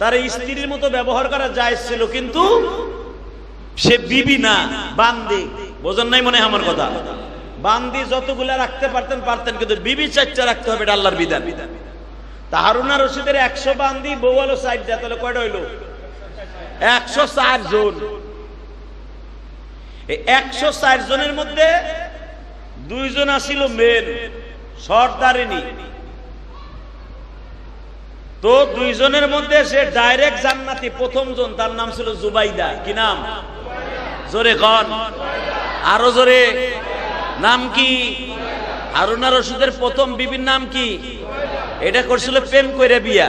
S2: তার স্ত্রীর মতো ব্যবহার করা জায়েজ ছিল, কিন্তু সে বিবি না, বান্দি। বোঝেন নাই মনে হয় আমার কথা? বান্দি যতগুলা রাখতে পারতেন, কিন্তু বিবি 4টা রাখতে হবে, এটা আল্লাহর বিধান। তা হারুন আর রশিদের 100 বান্দি, বউ হলো 4টা, তাহলে কয়টা হইলো? 104 জন। এই 104 জনের মধ্যে 2 জন আসিল মেন, সর্দারিনী। তো 2 জনের মধ্যে সে ডাইরেক্ট জান্নাতি, প্রথম জন, তার নাম ছিল জুবাইদা। কি নাম? জোরে কন, আরো জোরে। নাম কি? হারুন আর রশিদের প্রথম বিবির নাম কি? এটা করছিল প্রেম কইরা বিয়া।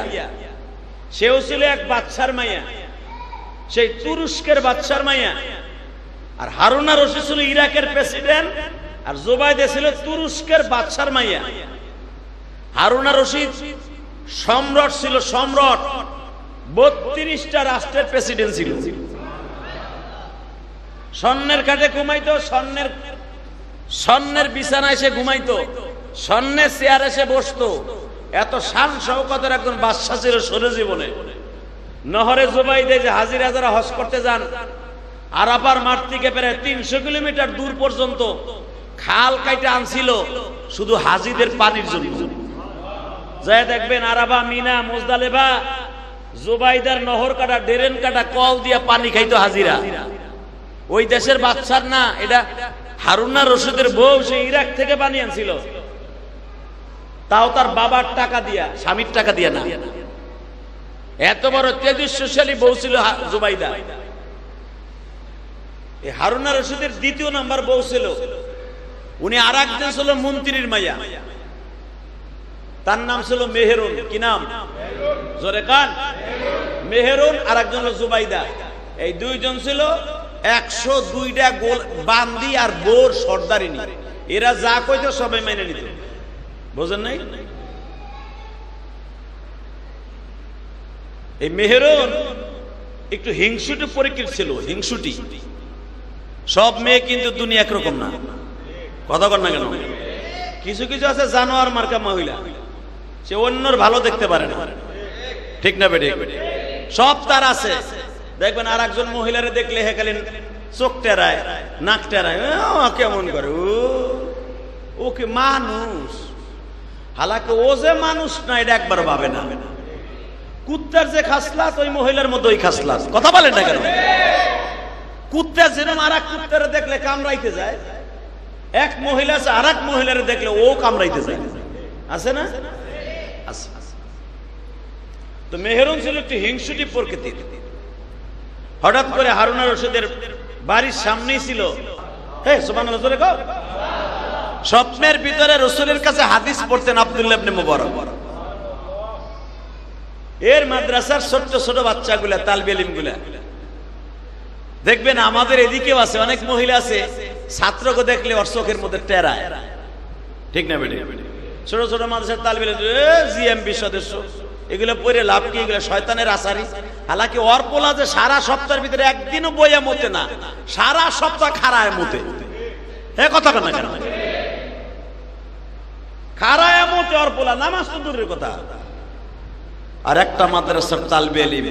S2: সেও ছিল এক বাদশার মাইয়া, সেই তুরস্কের বাদশার মাইয়া। আর হারুন আর রশিদ ছিল ইরাকের প্রেসিডেন্ট, আর জুবাইদা ছিল তুরস্কের বাদশার মাইয়া। হারুন আর রশিদ সম্রাট ছিল, সম্রাট। 32টা রাষ্ট্রের প্রেসিডেন্ট ছিল। স্বর্ণের কাঠে ঘুমাইতো, স্বর্ণের বিছানায় সে ঘুমাইতো, স্বর্ণের চেয়ারে সে বসতো। এত শান শওকতের একজন বাদশা ছিল সরে জীবনে। নহরে জুবাইদা যে হাজিরা যারা হজ করতে যান, আরাফার মাঠ থেকে প্রায় 300 কিলোমিটার দূর পর্যন্ত খাল কাইটা আনছিল শুধু হাজিদের পানির জন্য। যায় দেখবেন আরাফা, মিনা, মুজদালিফা, জুবাইদার নহর কাটা, ডেরেন কাটা, কল দিয়া পানি খাইতো হাজিরা। ওই দেশের বাদশার না, এটা হারুন আর রশিদের বউ, সে ইরাক থেকে পানি আনছিল, তাও তার বাবার টাকা দিয়া, স্বামীর টাকা দিয়া না। এত বড় তেজস্বশালী বউ ছিল জুবাইদা। এই হারুন আর রশিদের 2 নাম্বার বউ ছিল, উনি আর একজন ছিল মন্ত্রীর মাইয়া, তার নাম ছিল মেহেরুন। কি নাম? জোরে কান, মেহেরুন। আর একজন হলো জুবাইদা। এই 2 জন ছিল 102টা বান্দি আর বোর সর্দারিনী। এরা যা কইতো সবাই মেনে নিত। বোঝেন নাই? এই মেহেরুন একটু হিংসুটি প্রকৃতির ছিল, হিংসুটি। সব মেয়ে কিন্তু দুনিয়া একরকম না। কথা কর না কেন? কিছু কিছু আছে জানোয়ার মার্কা মহিলা, সে অন্যর ভালো দেখতে পারে না। ঠিক না বেটে? সব তার আছে। দেখবেন আর একজন মহিলারে দেখলে হেকালিন চোখ টেরায়, নাক টেরায়, কেমন করে, ও কি মানুষ? হালাকে ও যে মানুষ না, এটা একবার ভাবে না। কুত্তার যে খাসলাত, ওই মহিলার মধ্যে ওই খাসলাত। কথা বলেন না কেন? কুত্তা যেরকম আর এক কুত্তারে দেখলে কামড়াইতে যায়, এক মহিলা আর এক মহিলারে দেখলে ও কামড়াইতে যায়। আছে না? আছে। তো মেহেরুন ছিল একটু হিংসুটি প্রকৃতির। হঠাৎ করে হারুন আর রশিদের বাড়ির সামনেই ছিল, সুবহানাল্লাহ জোরে কও, স্বপ্নের ভিতরে রাসূলের কাছে হাদিস পড়তেন আব্দুল্লাহ ইবনে মুবারক। এর মাদ্রাসার ছোট ছোট বাচ্চাগুলা, তালবে ইলমগুলা দেখবেন আমাদের এদিকেও আছে, অনেক মহিলা আছে, ছাত্রকে দেখলে ওর চোখের মধ্যে টেরায়। ঠিক না বেটে? ছোট ছোট মাদ্রাসার তালবে ইলম, জিএমবি সদস্য, এগুলো পড়ে লাভ কি? এগুলো শয়তানের আসারি। হালাকি ওর পোলা যে সারা সপ্তাহের ভিতরে একদিনও বইয়া মতে না, সারা সপ্তাহ খারায় মতে। কথা কেন? কেন খারায় মতে ওর পোলা? নামাজ তো দূরের কথা। আর একটা মাদ্রাসার তালবে ইলম,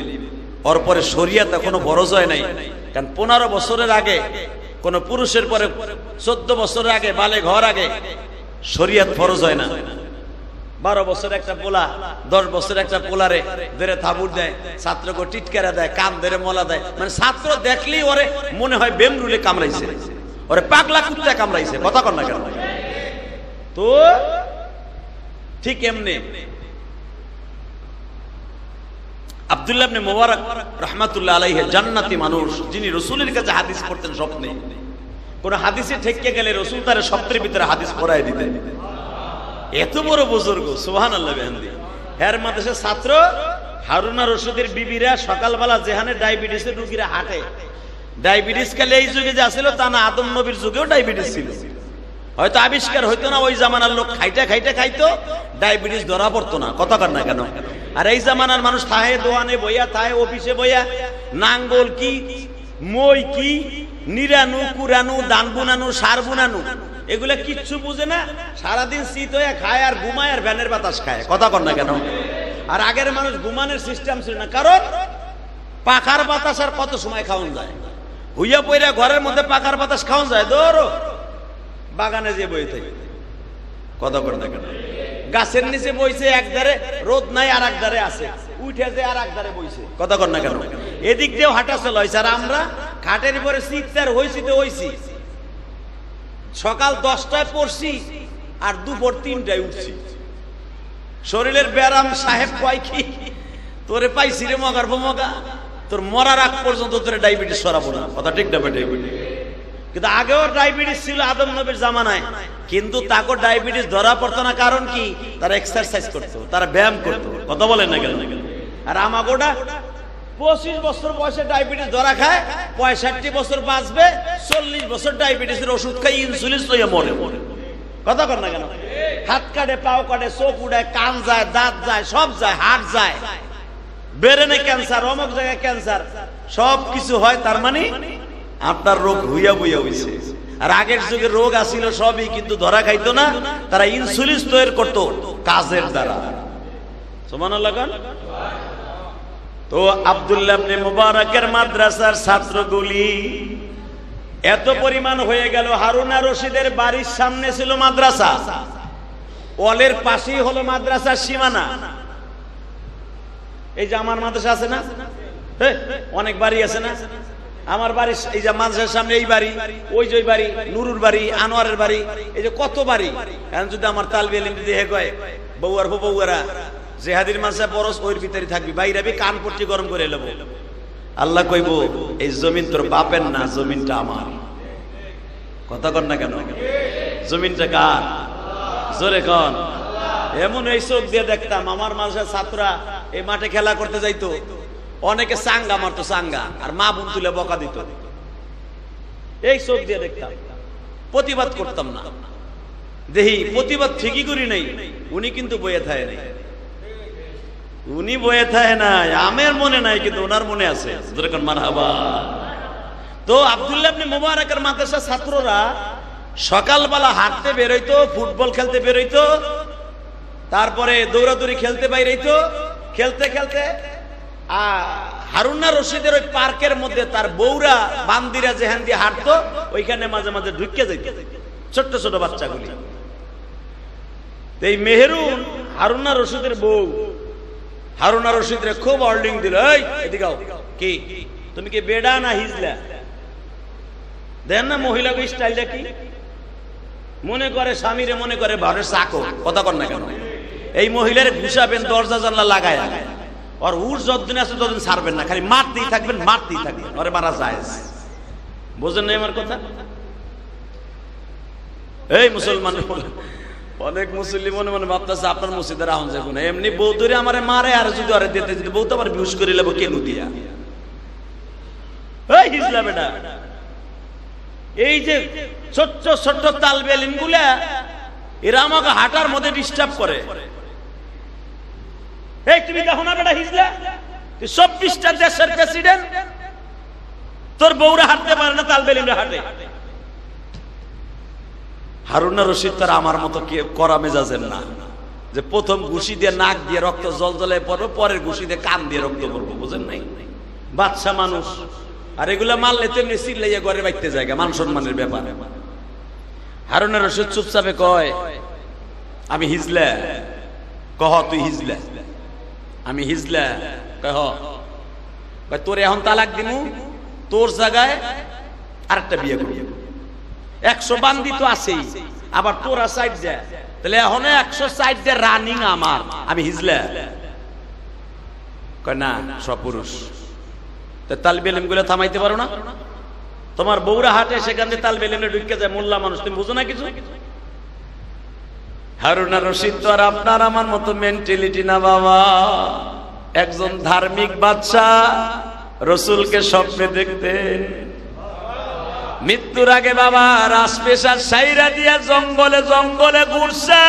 S2: ওর পরে শরিয়াত এখনো ফরজ হয় নাই। কারণ 15 বছরের আগে কোন পুরুষের পরে 14 বছরের আগে, বালে ঘর আগে শরিয়াত ফরজ হয় না। 12 বছরের একটা পোলা 10 বছরের একটা পোলারে ধরে থাবুর দেয়, ছাত্রকে টিটকারা দেয়, কান ধরে মলা দেয়। মানে ছাত্র দেখলেই ওরে মনে হয় বেমরুলে কামড়াইছে, ওরে পাগলা কুত্তা কামড়াইছে। কথা কর না কেন? তো ঠিক এমনি আব্দুল্লাহ ইবনে মুবারক রাহমাতুল্লাহ আলাইহি জান্নাতি মানুষ, যিনি রাসূলের কাছে হাদিস পড়তেন স্বপ্নে। কোন হাদিসে ঠেকে গেলে রাসূল তার স্বপ্নের ভিতরে হাদিস পড়ায় দিতেন। এত বড় বুজুর্গ, সুবহানাল্লাহ বিহামদি। এর মাদ্রাসার ছাত্র হারুন আর রশিদের বিবিরা সকালবেলা যেখানে ডায়াবেটিসের রোগীরা হাঁটে, ডায়াবেটিস কালে এই যুগে যে আসলে তা না, আদম নবীর যুগেও ডায়াবেটিস ছিল। হয়তো আবিষ্কার হইতো না, ওই জামানার লোক খাইটা খাইতো, ডায়াবেটিস ধরা পড়তো না। কথা কর না কেন? আর এই জামানার মানুষ থাহে দোয়ানে বইয়া, থাহে অফিসে বইয়া, নাঙ্গল কি, মই কি, নিরানু, কুরানু, দান বুনানু, সার বুনানু, এগুলা কিচ্ছু বুঝে না। সারাদিন শীত হয়ে খায় আর ঘুমায় আর ভ্যানের বাতাস খায়। কথা কর না কেন? আর আগের মানুষ ঘুমানোর সিস্টেম ছিল না, কারণ পাখার বাতাস আর কত সময় খাওয়ান যায়? হুইয়া পইরা ঘরের মধ্যে পাখার বাতাস খাওয়ান যায়? ধরো বাগানে যে বই থাকে। কথা কর না কেন? গাছের নিচে বইছে, এক ধারে রোদ নাই আর এক ধারে আছে, উঠে যে আর এক ধারে বইছে। কথা কর না কেন? এদিক দিয়েও হাঁটা চলা হয়েছে। আর আমরা খাটের পরে শীতার হয়েছি তো হয়েছি, সকাল 10টায় পড়ছি আর দুপুর 3টায় উঠছি। শরীরের ব্যারাম সাহেব কয় কি, তোরে পাইছি রে মগার মগা, তোর মরার আগ পর্যন্ত তোরে ডায়াবেটিস সরাবো না। কথা ঠিক না? কিন্তু আগেও ডায়াবেটিস ছিল আদম নবীর জামানায়, কিন্তু তাকে ডায়াবেটিস ধরা পড়তো না। কারণ কি? তারা এক্সারসাইজ করতো, তারা ব্যায়াম করতো। কথা বলেন না কেন? আর আমাগোটা 25 বছর বয়সে ডায়াবেটিস ধরা খায়, 65 বছর বাঁচবে, 40 বছর ডায়াবেটিসের ওষুধ খাই, ইনসুলিন লইয়া মরে। কথা কর না কেন? হাত কাটে, পাও কাটে, চোখ উড়ায়, কান যায়, দাঁত যায়, সব যায়, হার্ট যায়, ব্রেনে ক্যান্সার, অমুক জায়গায় ক্যান্সার, সব কিছু হয়। তার মানে আপনার রোগ হইয়া বইয়া হইছে। আর আগের যুগে রোগ আসিল সবই, কিন্তু ধরা খাইতো না। তারা ইনসুলিন তৈরি করতো কাজের দ্বারা। সুবহানাল্লাহ। তো আব্দুল্লাহ ইবনে মুবারকের মাদ্রাসার ছাত্রগুলি এত পরিমাণ হয়ে গেল, হারুন আর রশিদের বাড়ির সামনে ছিল মাদ্রাসা, ওয়ালের পাশেই হলো মাদ্রাসার সীমানা। এই যে আমার মাদ্রাসা আছে না, অনেক বাড়ি আছে না, আমার বাড়ি এই যে মাদ্রাসার সামনে এই বাড়ি, ওই যে বাড়ি, নুরুর বাড়ি, আনোয়ারের বাড়ি, এই যে কত বাড়ি। এখন যদি আমার তালবে এলিম যদি হে কয় বউয়ার বউয়ারা জেহাদির মাসে বরস ওর ভিতরে থাকবি, বাইরাবি, কান পট্টি গরম করে এলো। আল্লাহ কইব এই জমিন তোর বাপের না, জমিনটা আমার। কথা কর না কেন? জমিনটা কার? জোরে কন। এমন এই চোখ দিয়ে দেখতাম আমার মাদ্রাসার ছাত্ররা এই মাঠে খেলা করতে যাইতো, অনেকে চাঙ্গা মারতো, চাঙ্গা, আর মা বোন তুলে বকা দিত। এই চোখ দিয়ে দেখতাম, প্রতিবাদ করতাম না। দেখি প্রতিবাদ ঠিকই করি নাই, উনি কিন্তু বইয়ে থাকে নাই, উনি বইয়ে থাকে নাই, আমের মনে নাই, কিন্তু ওনার মনে আছে। মারহাবা। তো আব্দুল্লাহ ইবনে মুবারকের মাদ্রাসার ছাত্ররা সকালবেলা হাঁটতে বেরোইতো, ফুটবল খেলতে বেরোইতো, তারপরে দৌড়াদৌড়ি খেলতে বাইরেইতো। খেলতে খেলতে হারুন আর রশিদের ওই পার্কের মধ্যে তার বউরা বান্দিরা যেখান দিয়ে হাঁটতো, ওইখানে মাঝে মাঝে ঢুকে যাইত ছোট্ট ছোট বাচ্চাগুলি। এই মেহেরুন হারুন আর রশিদের বউ, হারুন আর রশিদরে খুব অর্ডিং দিল, এই এদিকে আও, কি তুমি কি বেডা না হিজলা? দেন না মহিলা স্টাইলটা কি, মনে করে স্বামীরে মনে করে ভারের চাকর। কথা কর না কেন? এই মহিলার ঘুষাবেন দরজা জানলা লাগায়, আর উর যতদিন আছে ততদিন ছাড়বেন না, খালি মারতেই থাকবেন, মারতেই থাকবেন, ওরে মারা যায়। বোঝেন না আমার কথা? এই মুসলমান অনেক মুসলিম মনে মনে ভাবতেছে আপনার মসজিদের আহন যাবো না, এমনি বউ ধরে আমারে মারে, আর যদি ওরে দিতে দিতে বউ তো আবার বিউস করে লেবো কেন দিয়া। এই হিজলা বেটা, এই যে ছোট্ট ছোট্ট তালবে ইলম গুলা, এরা আমাকে হাঁটার মধ্যে ডিস্টার্ব করে। এই তুমি দেখো না বেটা হিজলা, তুই 24টা দেশের প্রেসিডেন্ট, তোর বউরা হাঁটতে পারে না, তালবে ইলমরা হাঁটে। হারুন আর রশিদ তারা আমার মতো করা মেজাজের না, যে প্রথম ঘুষি দিয়ে নাক দিয়ে রক্ত জল জলে পড়বো, পরের ঘুষি দিয়ে কান দিয়ে রক্ত পড়বো। বুঝেন নাই? বাচ্চা মানুষ, আর এগুলা মারলে তেমনি চিল্লাইয়া ঘরে বাইতে জায়গা, মান সম্মানের ব্যাপার। হারুন আর রশিদ চুপচাপে কয়, আমি হিজলা। কহ তুই হিজলা? আমি হিজলা। কহ তোর এখন তালাক দিমু, তোর জায়গায় আরেকটা বিয়ে করবি, 100 বান্দি তো আছেই, আবার তোরা সাইড যায়, তাহলে এখন 160 রানিং আমার। আমি হিজলা। কয় না সপুরুষ। তো তালবে ইলম গুলো থামাইতে পারো না? তোমার বউরা হাটে, সেখান থেকে তালবে ইলমে ঢুকে যায় মোল্লা মানুষ, তুমি বুঝো না কিছু? হারুন আর রশিদ তো আর আপনার আমার মতো মেন্টালিটি না বাবা। একজন ধার্মিক বাদশাহ রসুলকে স্বপ্নে দেখতেন। মৃত্যুর আগে বাবা রাজপেশার সাইরা দিয়া জঙ্গলে জঙ্গলে ঘুরছে,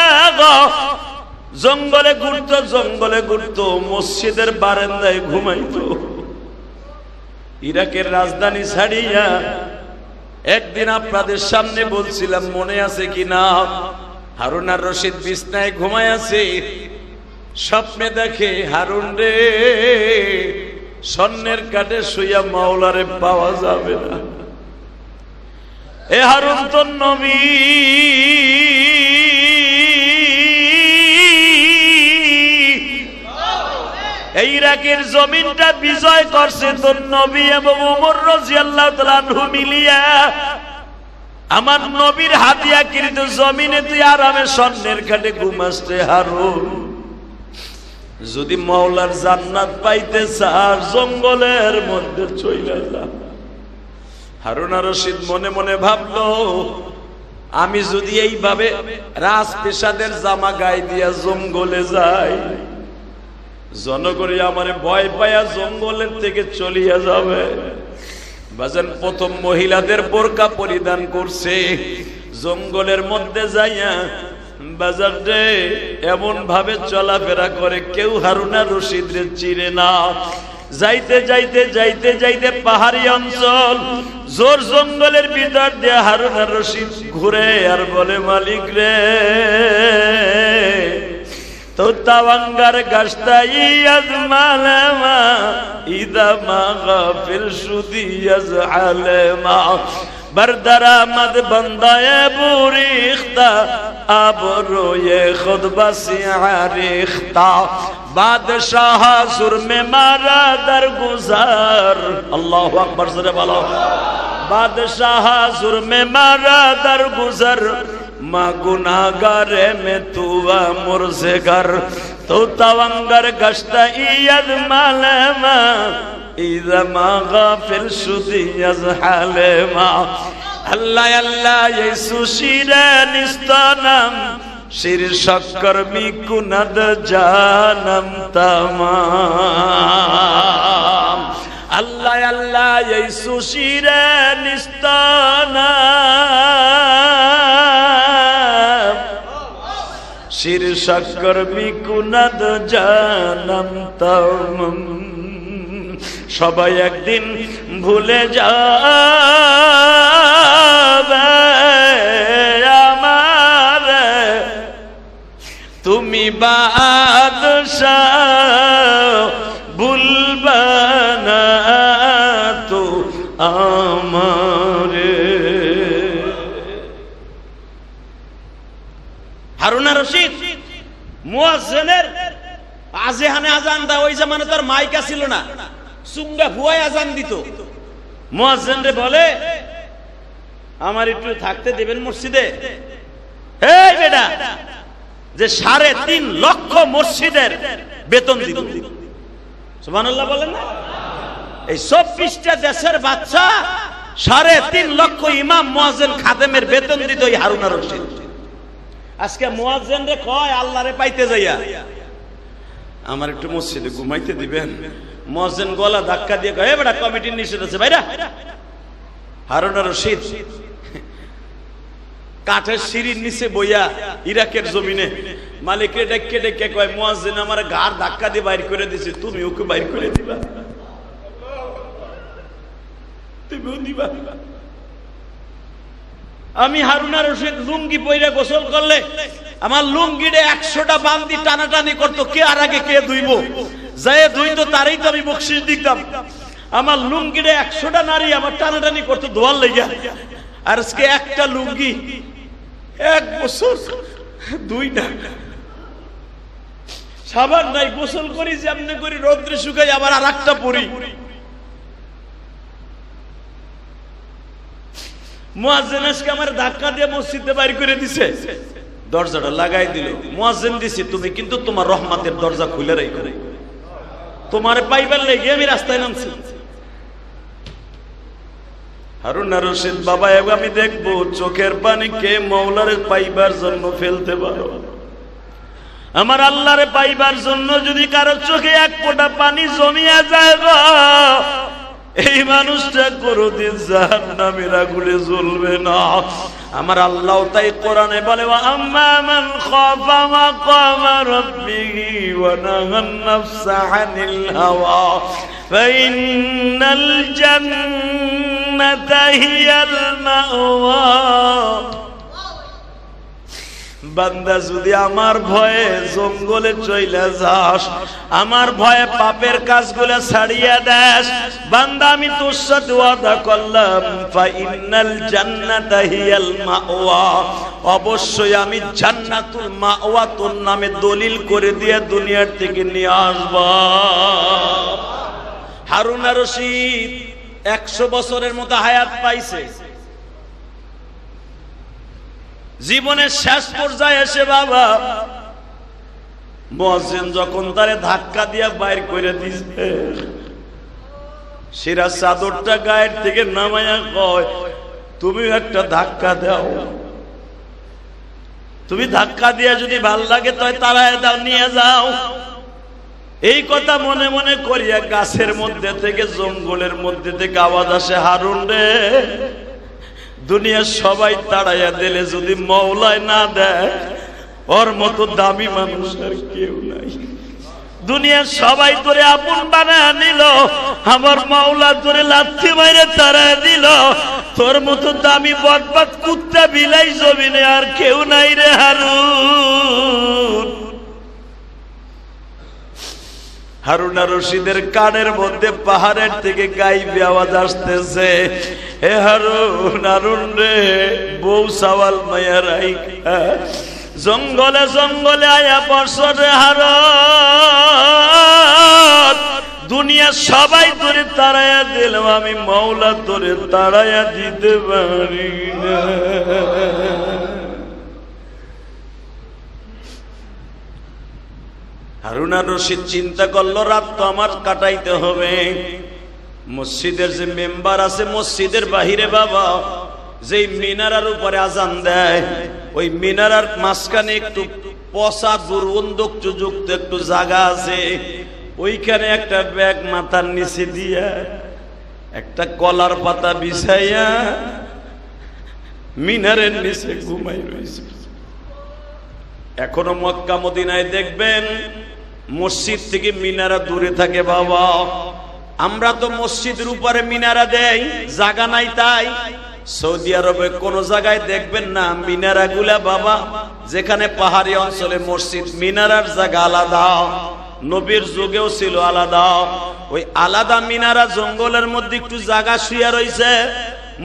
S2: জঙ্গলে ঘুরতো, জঙ্গলে ঘুরতো, মসজিদের বারান্দায় ঘুমাইতো। ইরাকের রাজধানী ছাড়িয়া একদিন আপনাদের সামনে বলছিলাম, মনে আছে কিনা, হারুন আর রশিদ বিছনায় ঘুমায় আছে, স্বপ্নে দেখে হারুন রে স্বর্ণের কাঠে শুইয়া মাওলারে পাওয়া যাবে না। এ হারুন তো নবী, এই ইরাকের জমিনটা বিজয় করছে তোর নবী এবং ওমর রাদিয়াল্লাহু তাআলা আনহু মিলিয়া। আমার নবীর হাতিয়াকৃত জমিনে তুই আরামে স্বর্ণের কাঠে ঘুমাসতে হারুন। যদি মাওলার জান্নাত পাইতে চাস জঙ্গলের মধ্যে চইলা যা। হারুন আর রশিদ মনে মনে ভাবলো, আমি যদি এইভাবে রাজপ্রাসাদের জামা গায়ে দিয়া জঙ্গলে যাই, জনগণই আমারে ভয় পায়া জঙ্গলের থেকে চলিয়া যাবে। বাজান প্রথম মহিলাদের বোরকা পরিধান করছে, জঙ্গলের মধ্যে যাইয়া বাজার রে এমন ভাবে চলাফেরা করে কেউ হারুন আর রশিদ রে চিনে না। যাইতে যাইতে যাইতে যাইতে পাহাড়ি অঞ্চল, জোর জঙ্গলের ভিতর দিয়ে হারুন আর রশিদ ঘুরে আর বলে, মালিক রে তো তাওয়াঙ্গার গাছটা ইয়াজ মালামা ইদা মা গাফিল সুদিয়াজ আলেমা বরদরামদ বন্দায়ে বুরিখতা আবরোয়ে খুদ বসিয়ারিখতা বাদশাহ জুরমে মারা দর গুজার। আল্লাহু আকবার, জোরে বলো। বাদশাহ জুরমে মারা দর গুজার মা গুনাহগারে মে তুয়া মুরজেগার তো তাওয়াঙ্গার গাছটা ইয়াদ মালামা ইদা মা গাফিল সুদিয়াজ হালেমা। আল্লাহ আল্লাহ ইয়েসু শিরে নিস্তানাম শির শক্কর মিকুনাদ জানাম তামাম। আল্লাহ আল্লাহ ইয়েসু শিরে নিস্তানাম শির শক্কর মিকুনাদ জানাম তামাম। সবাই একদিন ভুলে যাবে আমার, তুমি বাদশাহ ভুলবা না তো আমারে। হারুন আর রশিদ মুয়াজ্জিনের আজেহানে আজান দা, ওই জামানে তার মাইকা ছিল না, সুঙ্গা ভুয়ায় আজান দিত। মুয়াজ্জিন রে বলে, আমার একটু থাকতে দেবেন মসজিদে? এই বেটা, যে 3.5 লক্ষ মসজিদের বেতন দিত। সুবহানাল্লাহ বলেন না? এই 24টা দেশের বাচ্চা 3.5 লক্ষ ইমাম মুয়াজ্জিন খাদেমের বেতন দিত এই হারুন আর রশিদ। আজকে মুয়াজ্জিন রে কয় আল্লাহরে পাইতে যাইয়া, আমার একটু মসজিদে ঘুমাইতে দিবেন? মুয়াজ্জিন গলা ধাক্কা দিয়ে কয়, এ বেটা কমিটির নিষেধ আছে বাইরা। হারুন আর রশিদ কাঠের সিঁড়ির নিচে বইয়া ইরাকের জমিনে মালিকরে ডেকে ডেকে কয়, মুয়াজ্জিন আমার ঘাড় ধাক্কা দিয়ে বাইর করে দিছে, তুমি ওকে বাইর করে দিবা? তুমিও দিবা? আমি হারুন আর রশিদ লুঙ্গি পইরা গোসল করলে আমার লুঙ্গিরে 100টা বান্দি টানাটানি করতো, কে আর আগে কে ধুইব, যায় ধুইতো তারই তো আমি বকশিশ দিতাম। আমার লুঙ্গিরে 100টা নারী আমার টানাটানি করতো ধোয়ার লেগা। আর আজকে একটা লুঙ্গি 1 বছর 2 না, সাবান নাই, গোসল করি যেমনি করি রৌদ্রে শুকাই আবার আর একটা পরি। মুয়াজ্জিন আজকে আমার ধাক্কা দিয়ে মসজিদে বাইর করে দিছে, দরজাটা লাগাই দিল। মুয়াজ্জিন দিছে, তুমি কিন্তু তোমার রহমতের দরজা খুলে রাখো। তোমার পাইবার লেগে আমি রাস্তায় নামছি। হারুন আর রশিদ বাবা, আমি দেখবো চোখের পানি কে মৌলারে পাইবার জন্য ফেলতে পারো। আমার আল্লাহরে পাইবার জন্য যদি কারো চোখে এক ফোঁটা পানি জমিয়া যায় গো, এই মানুষটা কোনদিন জাহান্নামের আগুনে জ্বলবে না। আমার আল্লাহ তাই কোরআনে বলে, আম্মা মান খাফা মাকামা রাব্বিহি ওয়া নাহান নাফসা আনিল হাওয়া ফাইন্নাল জান্নাতা হিয়াল মাওয়া। বান্দা যদি আমার ভয়ে জঙ্গলে চইলা যাস, আমার ভয়ে পাপের কাজগুলো ছাড়িয়া দেস, বান্দা আমি তোর সাথে ওয়াদা করলাম ফাইন্নাল জান্নাতা হিয়াল মাওয়া, অবশ্যই আমি জান্নাতুল মাওয়া তোর নামে দলিল করে দিয়ে দুনিয়ার থেকে নিয়ে আসব। হারুন আর রশিদ 100 বছরের মতো হায়াত পাইছে। জীবনের শেষ পর্যায়ে এসে বাবা মুয়াজ্জিন যখন তারে ধাক্কা দিয়া বাইর করে দিছে, সিরা চাদরটা গায়ের থেকে নামায়া কয়, তুমি একটা ধাক্কা দাও, তুমি ধাক্কা দিয়া যদি ভাল লাগে তাই তারায় দাও, নিয়ে যাও। এই কথা মনে মনে করিয়া গাছের মধ্যে থেকে জঙ্গলের মধ্যে থেকে আওয়াজ আসে, হারুন রে, দুনিয়ার সবাই তাড়াইয়া দিলে যদি মওলায় না দেয়, ওর মতো দামি মানুষ আর কেউ নাই। দুনিয়ার সবাই তোরে আপন বানায় নিল, আমার মাওলা তোরে লাথি মাইরে তাড়াইয়া দিল, তোর মতো দামি বদবাদ কুত্তা বিলাই জমিনে আর কেউ নাই রে হারুন। হারুন আর রশিদের কানের মধ্যে পাহাড়ের থেকে গাইবে আওয়াজ আসতেছে, হে হারুন, হারুন রে, বউ সাওয়াল মায়া রাইখা জঙ্গলে জঙ্গলে আয়া পড়ছ রে হারুন। দুনিয়া সবাই তোরে তাড়াইয়া দিলাম, আমি মাওলা তোরে তাড়াইয়া দিতে পারি না। হারুন আর রশিদ চিন্তা করলো, রাত তো আমার কাটাইতে হবে। মসজিদের যে মেম্বার আছে, মসজিদের বাহিরে বাবা যেই মিনারার উপরে আজান দেয়, ওই মিনারার মাঝখানে একটু পচা দুর্গন্ধযুক্ত একটু জায়গা আছে, ওইখানে একটা ব্যাগ মাথার নিচে দিয়া একটা কলার পাতা বিছাইয়া মিনারের নিচে ঘুমাই রয়েছে। এখনো মক্কা মদিনায় দেখবেন মসজিদ থেকে মিনারা দূরে থাকে বাবা। আমরা তো মসজিদের উপরে মিনারা দেই, জায়গা নাই তাই। সৌদি আরবে কোন জায়গায় দেখবেন না মিনারা গুলা বাবা, যেখানে পাহাড়ি অঞ্চলে মসজিদ, মিনারার জায়গা আলাদা, নবীর যুগেও ছিল আলাদা। ওই আলাদা মিনারা জঙ্গলের মধ্যে একটু জায়গা শুয়ে রয়েছে।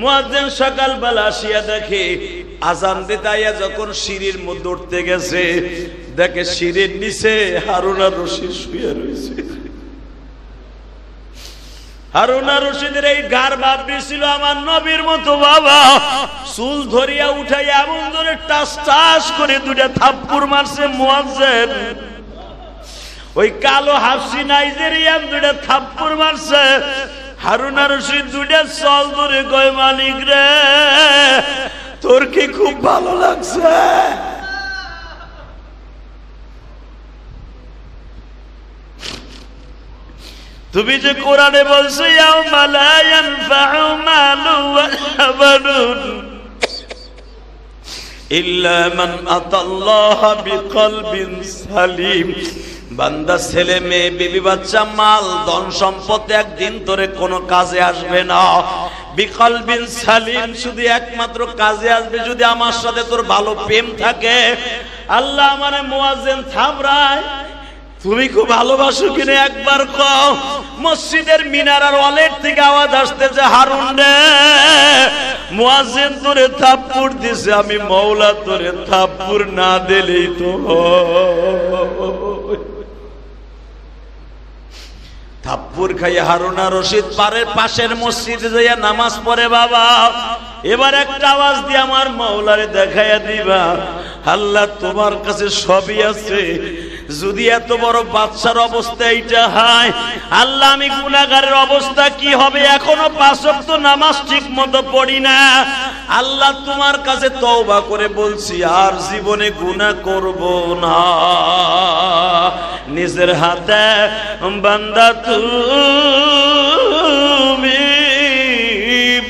S2: মুয়াজ্জিন সকালবেলা আসিয়া দেখে আজান দিতে আইয়া যখন সিঁড়ির মধ্যে উঠতে গেছে, দেখে সিঁড়ির নিচে হারুন আর রশিদ শুয়ে রয়েছে। হারুন আর রশিদের এই গার বাপড়ি ছিল আমার নবীর মতো বাবা। চুল ধরিয়া উঠাইয়া এমন ধরে টাস টাস করে দুটা থাপ্পড় মারছে মুয়াজ্জিন। ওই কালো হাফসি নাইজেরিয়ান দুটা থাপ্পড় মারছে। হারুন আর রশিদ দুটা চল ধরে কয়, মালিক রে, তোর কি খুব ভালো লাগছে? তুমি যে কোরআনে বলছো ইয়াউমা লা ইয়ানফাউ মালু ওয়ালা বানুন ইল্লা মান আতাল্লাহা বিকলবিন সালিম। বান্দা, ছেলে মেয়ে, বিবি বাচ্চা, মাল ধন সম্পদ একদিন তোরে কোনো কাজে আসবে না। বিকলবিন সালিম, শুধু একমাত্র কাজে আসবে যদি আমার সাথে তোর ভালো প্রেম থাকে। আল্লাহ আমারে মুয়াজ্জিন থামরায়, তুমি খুব ভালোবাসো কিনা একবার কও। মসজিদের মিনারার ওয়ালেট থেকে আওয়াজ আসতেছে, হারুন রে, মুয়াজ্জিন তোরে থাপ্পড় দিছে, আমি মওলা তোরে থাপ্পড় না দিলেই তো। থাপ্পড় খাইয়া হারুন আর রশিদ পাশের মসজিদে যাইয়া নামাজ পড়ে বাবা। এবার একটা আওয়াজ দিয়ে আমার মাওলারে দেখাইয়া দিবা, আল্লাহ তোমার কাছে সবই আছে,
S1: যদি এত বড় বাদশার অবস্থা এইটা হয়, আল্লাহ আমি গুনাহগারের অবস্থা কি হবে? এখনো 5 ওয়াক্ত নামাজ ঠিক মতো পড়ি না। আল্লাহ তোমার কাছে তওবা করে বলছি আর জীবনে গুনাহ করব না। নিজের হাতে বান্দা তুমি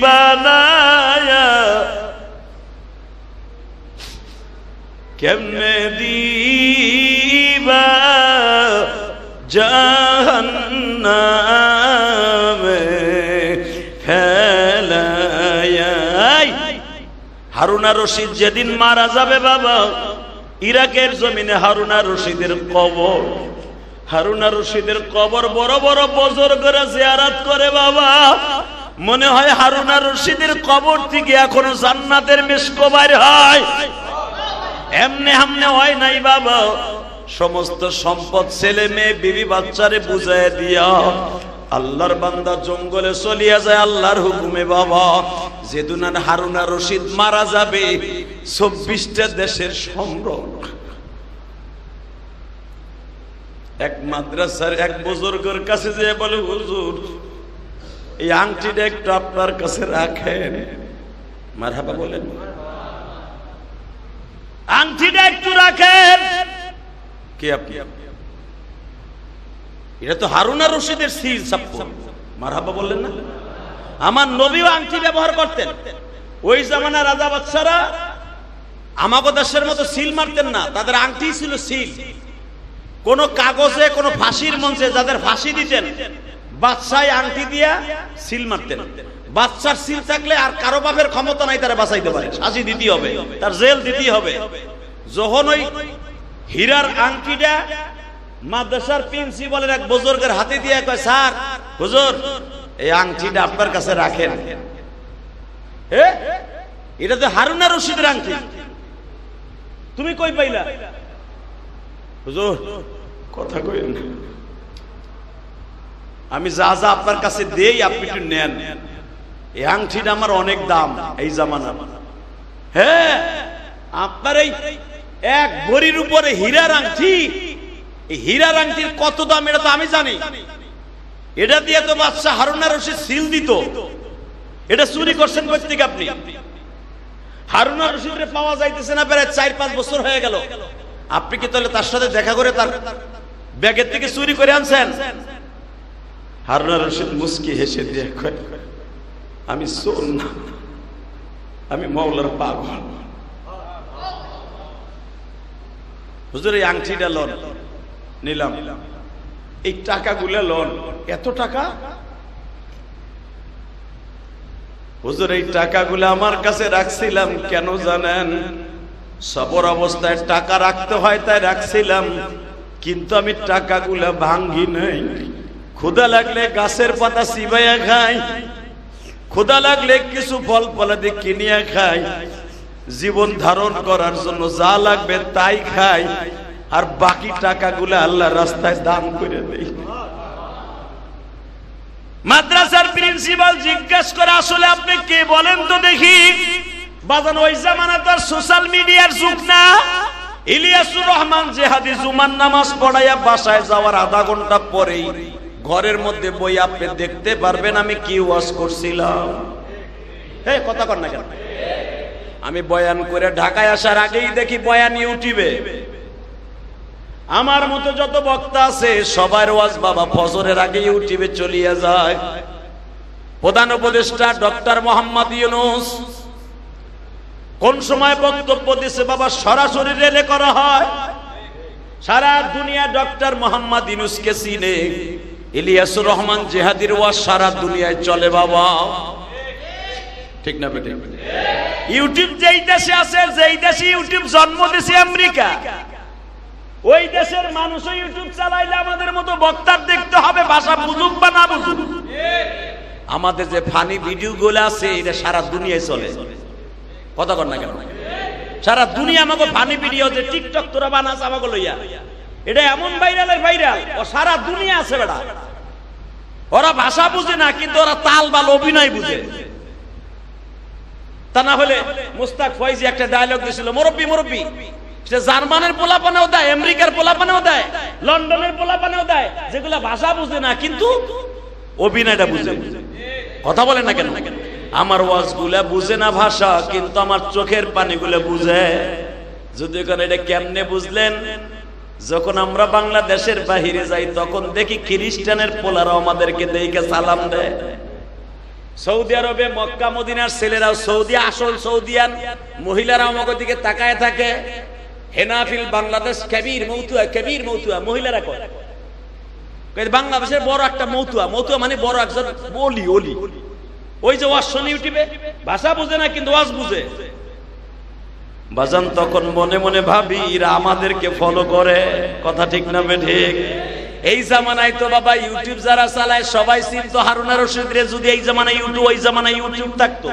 S1: বানায়া কেমনে দিবা জাহান্নামে ফেলায়া। হারুন আর রশিদ যেদিন মারা যাবে বাবা, ইরাকের জমিনে হারুন আর রশিদের কবর, হারুন আর রশিদের কবর বড় বড় বুজুর্গরা জিয়ারত করে বাবা। মনে হয় হারুন আর রশিদের কবর থেকে এখনো জান্নাতের মিশক বাইর হয়। এমনি হামনে হয় নাই বাবা। সমস্ত সম্পদ ছেলে মেয়ে বিবি বাচ্চারে বুঝায় দিয়া আল্লাহর বান্দা জঙ্গলে চলিয়া যায় আল্লাহর হুকুমে বাবা। যেদিন হারুন আর রশিদ মারা যাবে, 24টা দেশের সম্রাট এক মাদ্রাসার এক বুজুর্গের কাছে যেয়ে বলে, হুজুর এই আংটিটা একটু আপনার কাছে রাখেন। মারহাবা বলেন, আংটিটা একটু রাখেন। কে আপনি? এটা তো হারুন আর রশিদের সিল সাপ্পু। মারহাবা বললেন না? আমার নবীও আংটি ব্যবহার করতেন। ওই জামানা রাজা বাদশারা আমাগো দেশের মতো সিল মারতেন না, তাদের আংটি ছিল সিল। কোন কাগজে কোন ফাঁসির মঞ্চে যাদের ফাঁসি দিতেন, বাদশায় আংটি দিয়া সিল মারতেন। বাদশার সিল থাকলে আর কারো বাপের ক্ষমতা নাই তারা বাঁচাইতে পারে, ফাঁসি দিতে হবে, তার জেল দিতে হবে। যখন ওই হীরার আংটিটা মাদ্রাসার প্রিন্সিপালের এক বুজুর্গের হাতে দিয়ে কয়, স্যার হুজুর এই আংটিটা আপনার কাছে রাখেন। এটা তো হারুন আর রশিদের আংটি, তুমি কই পাইলা? হুজুর কথা কইেন না, আমি যা যা আপনার কাছে দেই আপনি একটু নেন। এই আংটিটা আমার অনেক দাম এই জামানা। হ্যাঁ, আপনার এই এক ভরির উপরে হীরার আংটি, এই হীরার আংটির কত দাম এটা তো আমি জানি। এটা দিয়ে তো বাদশা হারুন আর রশিদ সিল দিত। এটা চুরি করছেন কই থেকে আপনি? হারুন আর রশিদরে পাওয়া যাইতেছে না, প্রায় 4-5 বছর হয়ে গেল। আপনি কি তাহলে তার সাথে দেখা করে তার ব্যাগের থেকে চুরি করে আনছেন? হারুন আর রশিদ মুস্কি হেসে দিয়ে কয়, আমি চোর না, আমি মাওলার পাগল। হুজুর এই আংটিটা লন। নিলাম। এই টাকাগুলো লন। এত টাকা? হুজুর এই টাকাগুলো আমার কাছে রাখছিলাম কেন জানেন? সবর অবস্থায় টাকা রাখতে হয় তাই রাখছিলাম, কিন্তু আমি টাকাগুলো ভাঙ্গি নাই। ক্ষুধা লাগলে গাছের পাতা চিবাইয়া খাই, ক্ষুধা লাগলে কিছু ফল ফলাদি কিনিয়া খাই, জীবন ধারণ করার জন্য যা লাগবে তাই খাই, আর বাকি টাকাগুলো আল্লাহর রাস্তায় দান করে দেই। মাদ্রাসার প্রিন্সিপাল জিজ্ঞাসা করে, আসলে আপনি কে বলেন তো দেখি? বাজান ওই জামানা তো সোশ্যাল মিডিয়ার যুগ না। ইলিয়াসুর রহমান জেহাদি জুমার নামাজ পড়াইয়া বাসায় যাওয়ার আধা ঘন্টা পরেই ঘরের মধ্যে বই আপনি দেখতে পারবেন আমি কি ওয়াজ করছিলাম। এই কথা কর না কেন? আমি বয়ান করে ঢাকায় আসার আগেই দেখি বয়ান ইউটিউবে। আমার মতো যত বক্তা আছে সবার ওয়াজ বাবা ফজরের আগে ইউটিউবে চলিয়ে যায়। প্রধান উপদেষ্টা ডক্টর মোহাম্মদ ইউনূস কোন সময় বক্তব্য দিছে বাবা সরাসরি রেলে করা হয়। সারা দুনিয়া ডক্টর মোহাম্মদ ইউনূসকে চিনে। ইলিয়াসুর রহমান জিহাদির ওয়াজ সারা দুনিয়ায় চলে বাবা, ঠিক না বেটা? ইউটিউব যেই দেশে আছে, যেই দেশে ইউটিউব জন্ম দিয়েছে আমেরিকা, ওই দেশের মানুষও ইউটিউব চালাইলে আমাদের মতো বক্তার দেখতে হবে, ভাষা বুঝুক বা না বুঝুক। আমাদের যে ফানি ভিডিও গুলো আছে এটা সারা দুনিয়ায় চলে। কথা কর না কেন? সারা দুনিয়া আমাকে ফানি ভিডিও যে টিকটক তোরা বানাস আমাকে লইয়া, এটা এমন ভাইরালের ভাইরাল, ও সারা দুনিয়া আছে বেটা। ওরা ভাষা বুঝে না, কিন্তু ওরা তাল বা অভিনয় বুঝে। তা না হলে মুস্তাক ফয়জি একটা ডায়লগ দিয়েছিল, মুরব্বি মুরব্বি
S2: সে জার্মানের পোলাপানেও দেয়, আমেরিকার পোলাপানেও দেয়, লন্ডনের পোলাপানেও দেয়, যেগুলা ভাষা বুঝে না কিন্তু অভিনয়টা বুঝে। কথা বলেন না কেন? আমার ওয়াজগুলা বুঝে না ভাষা, কিন্তু আমার চোখের পানিগুলা বুঝে। যদি করে এটা কেমনে বুঝলেন? যখন আমরা বাংলাদেশের বাহিরে যাই তখন দেখি খ্রিস্টানের পোলারাও আমাদেরকে দেখে সালাম দেয়। সৌদি আরবে মক্কা মদিনার ছেলেরাও সৌদি, আসল সৌদিয়ান মহিলারা আমাদের দিকে তাকায় থাকে। হেনাফিল বাংলাদেশ কবির মৌতুয়া, কবির মৌতুয়া মহিলারা কয় বাংলাদেশের বড় একটা মৌতুয়া, মৌতুয়া মানে বড় একজন বলি ওলি। ওই যে ওয়াজ শুনি ইউটিউবে, ভাষা বুঝে না কিন্তু ওয়াজ বুঝে। বাজান তখন মনে মনে ভাবি এরা আমাদেরকে ফলো করে। কথা ঠিক না ঠিক? এই জামানায় তো বাবা ইউটিউব যারা চালায় সবাই চিনতো হারুন আর রশিদ রে। যদি এই জামানায় ইউটিউব, ওই জামানায় ইউটিউব থাকতো।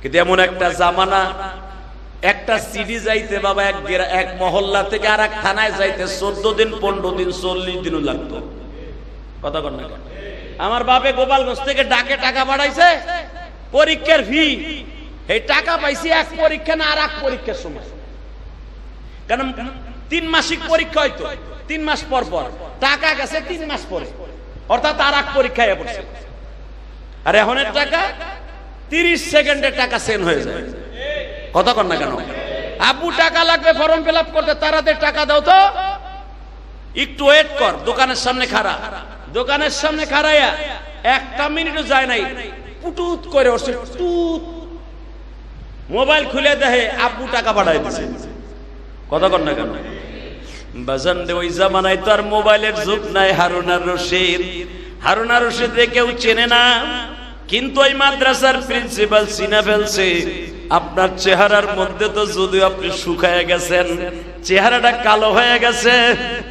S2: কিন্তু এমন একটা জামানা, একটা সিডি যাইতে বাবা এক মহল্লা থেকে আর এক থানায় যাইতে 14 দিন 15 দিন 40 দিনও লাগতো। কথা কর না? আমার বাপে গোপালগঞ্জ থেকে ডাকে টাকা পাঠাইছে পরীক্ষার ফি। এই টাকা পাইছি এক পরীক্ষা না আর এক পরীক্ষার সময়। কারণ 3 মাসিক পরীক্ষা হয়তো 3 মাস পর পর, টাকা গেছে 3 মাস পরে, অর্থাৎ আর এক পরীক্ষায় পড়ছে। আর এখনের টাকা 30 সেকেন্ডে টাকা সেন্ড হয়ে যায়। কথা কর না কেন? আব্বু টাকা লাগবে ফর্ম ফিল আপ করতে, তাড়াতাড়ি টাকা দাও তো, একটু ওয়েট কর। দোকানের সামনে খাড়া, দোকানের সামনে খাড়াইয়া 1 মিনিটও যায় নাই, পুটুত করে ওর টুত মোবাইল খুলে দেখে আব্বু টাকা পাঠাই দিছে। কথা কর না কেন? বাজান ওই জামানায় তো আর মোবাইলের যুগ নাই। হারুন আর রশিদ, হারুন আর রশিদ কেউ চেনে না, কিন্তু ওই মাদ্রাসার প্রিন্সিপাল চিনা ফেলছে। আপনার চেহারার মধ্যে তো যদিও আপনি শুকায় গেছেন, চেহারাটা কালো হয়ে গেছে,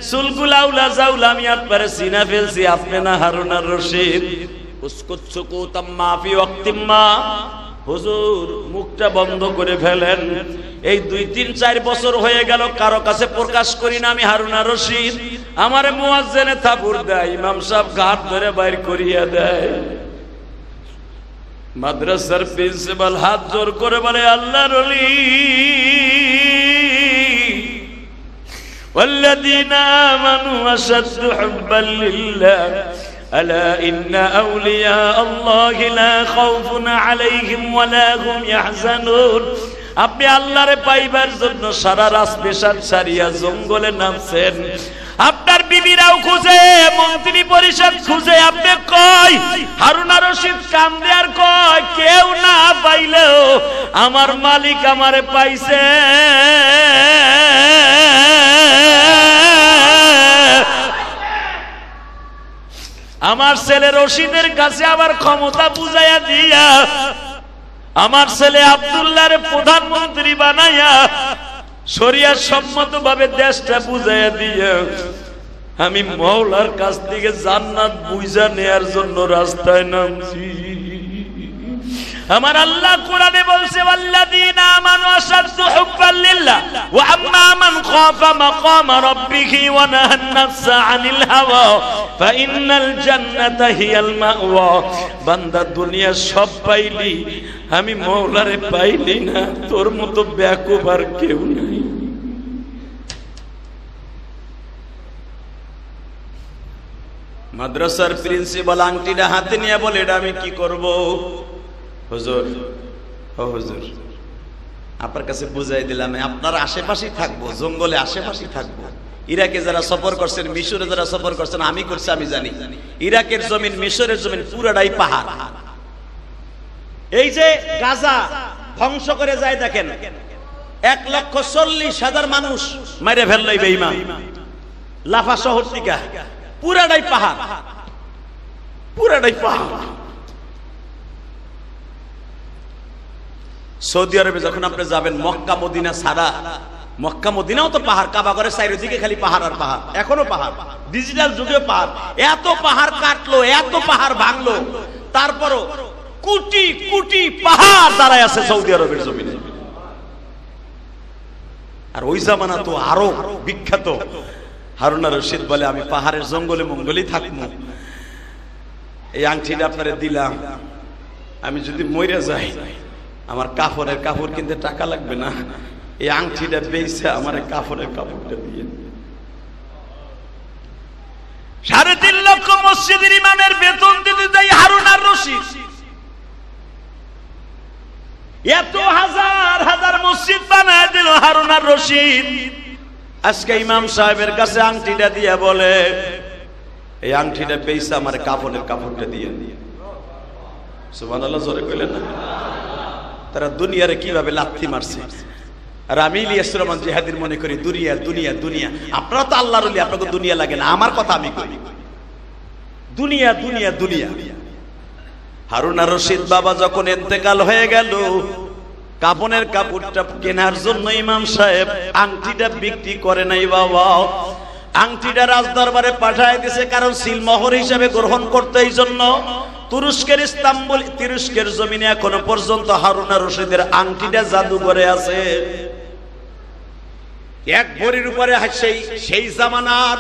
S2: চুলগুলা উলা জাউলা, আমি আপনারে চিনা ফেলছি, আপনি না হারুন আর রশিদ। উসকুতসুকু তাম্মা ফি ওয়াক্তিম্মা। হুজুর মুখটা বন্ধ করে ফেলেন। এই 2-3-4 বছর হয়ে গেল কারো কাছে প্রকাশ করি না আমি হারুন আর রশিদ। আমারে মুয়াজ্জিনে থাপুর দেয়, ইমাম সাহেব ঘাট ধরে বাইর করিয়া দেয়। মাদ্রাসার প্রিন্সিপাল হাত জোর করে বলে, আল্লাহর ওলি ওয়াল্লাযীনা আমানু আশাদ্দু হুব্বান লিল্লাহ আলা ইন্না আউলিয়া আল্লাহি লা খাউফুন আলাইহিম ওয়া লা হুম ইয়াহজানুন। আপনি আল্লাহরে পাইবার জন্য সারা রাজপ্রাসাদ ছাড়িয়া জঙ্গলে নামছেন, আপনার বিবিরাও খুঁজে, মন্ত্রী পরিষদ খুঁজে, আপনি কই হারুন আর রশিদ কান্দে আর কয় কেউ না পাইলেও আমার মালিক আমারে পাইছে। আমার ছেলে রশিদের কাছে আবার ক্ষমতা বুঝাইয়া দিয়া, আমার ছেলে আব্দুল্লাহর প্রধানমন্ত্রী বানাইয়া শরিয়া সম্মত ভাবে দেশটা বুঝাইয়া দিয়া আমি মওলার কাছ থেকে জান্নাত বুঝা নেয়ার জন্য রাস্তায় নামছি। আমার আল্লাহ কোরআনে বলছে, ওয়াল্লাযীনা আমানু আশাদ্দু হুব্বান লিল্লাহ ওয়া আম্মা মান খাফা মাকামা রাব্বিহি ওয়া নাহান নাফসা আনিল হাওয়া ফাইন্নাল জান্নাতা হিয়াল মাওয়া। বান্দা দুনিয়া সব পাইলি, আমি মওলারে পাইলি না, তোর মতো বেকুব আর কেউ নাই। মাদ্রাসার প্রিন্সিপাল আংটিটা হাতে নিয়ে বলে, এটা আমি কি করব? হুজুর, ও হুজুর, আপনার কাছে বুঝাই দিলাম, আপনার আশেপাশেই থাকবো, জঙ্গলে আশেপাশেই থাকবো। ইরাকে যারা সফর করছেন, মিশরে যারা সফর করছেন, আমি করছি, আমি জানি ইরাকের জমিন, মিশরের জমিন পুরাটাই পাহাড়। এই যে গাজা ধ্বংস করে যায় দেখেন, 1,40,000 মানুষ মেরে ফেললো বেঈমান লাফা শহর থেকে, পুরাটাই পাহাড়, পুরাটাই পাহাড়। সৌদি আরবে যখন আপনি যাবেন, মক্কা মদিনা ছাড়া, মক্কা মদিনাও তো পাহাড়, কাবা ঘরের চারিদিকে খালি পাহাড় আর পাহাড়, এখনো পাহাড়, ডিজিটাল যুগে পাহাড়। এত পাহাড় কাটলো, এত পাহাড় ভাঙলো, তারপরও কোটি কোটি পাহাড় দাঁড়ায় আছে সৌদি আরবের জমিনে। আর ওই জামানা তো আরো বিখ্যাত। হারুন আর রশিদ বলে, আমি পাহাড়ের জঙ্গলে মঙ্গলেই থাকবো, এই আংটিটা আপনারে দিলাম, আমি যদি মরে যাই আমার কাপড় কিনতে টাকা লাগবে না, এই আংটিটা বেইছে আমার কাফনের কাপড়টা দিয়ে।
S1: 3.5 লক্ষ মসজিদের ইমামের বেতন দিতে যাই হারুন আর রশিদ। এত হাজার হাজার মসজিদ বানায় দিল হারুন আর রশিদ। আজকে ইমাম সাহেবের কাছে আংটিটা দিয়ে বলে, এই আংটিটা বেইছে আমার কাফনের কাপড়টা দিয়ে। সুবহানাল্লাহ, জোরে কইলেন না? তারা দুনিয়ারে কিভাবে লাথি মারছে। আর আমি ইলিয়াস রহমান জিহাদির মনে করি দুনিয়া দুনিয়া দুনিয়া। আপনারা তো আল্লাহর ওলি, আপনাকে দুনিয়া লাগে না। আমার কথা আমি কই, দুনিয়া দুনিয়া দুনিয়া। হারুন আর রশিদ বাবা যখন ইন্তেকাল হয়ে গেল, কাফনের কাপড়টা কেনার জন্য ইমাম সাহেব আংটিটা বিক্রি করে নাই বাবা। আংটিটা রাজদরবারে পাঠায় দিয়েছে, কারণ সিলমোহর হিসাবে গ্রহণ করতে। এই জন্য তুরস্কের ইস্তাম্বুল, তুরস্কের জমিনে এখনো পর্যন্ত হারুন আর রশিদের আংটিটা জাদুঘরে আছে। এক ভরির উপরে সেই জামানার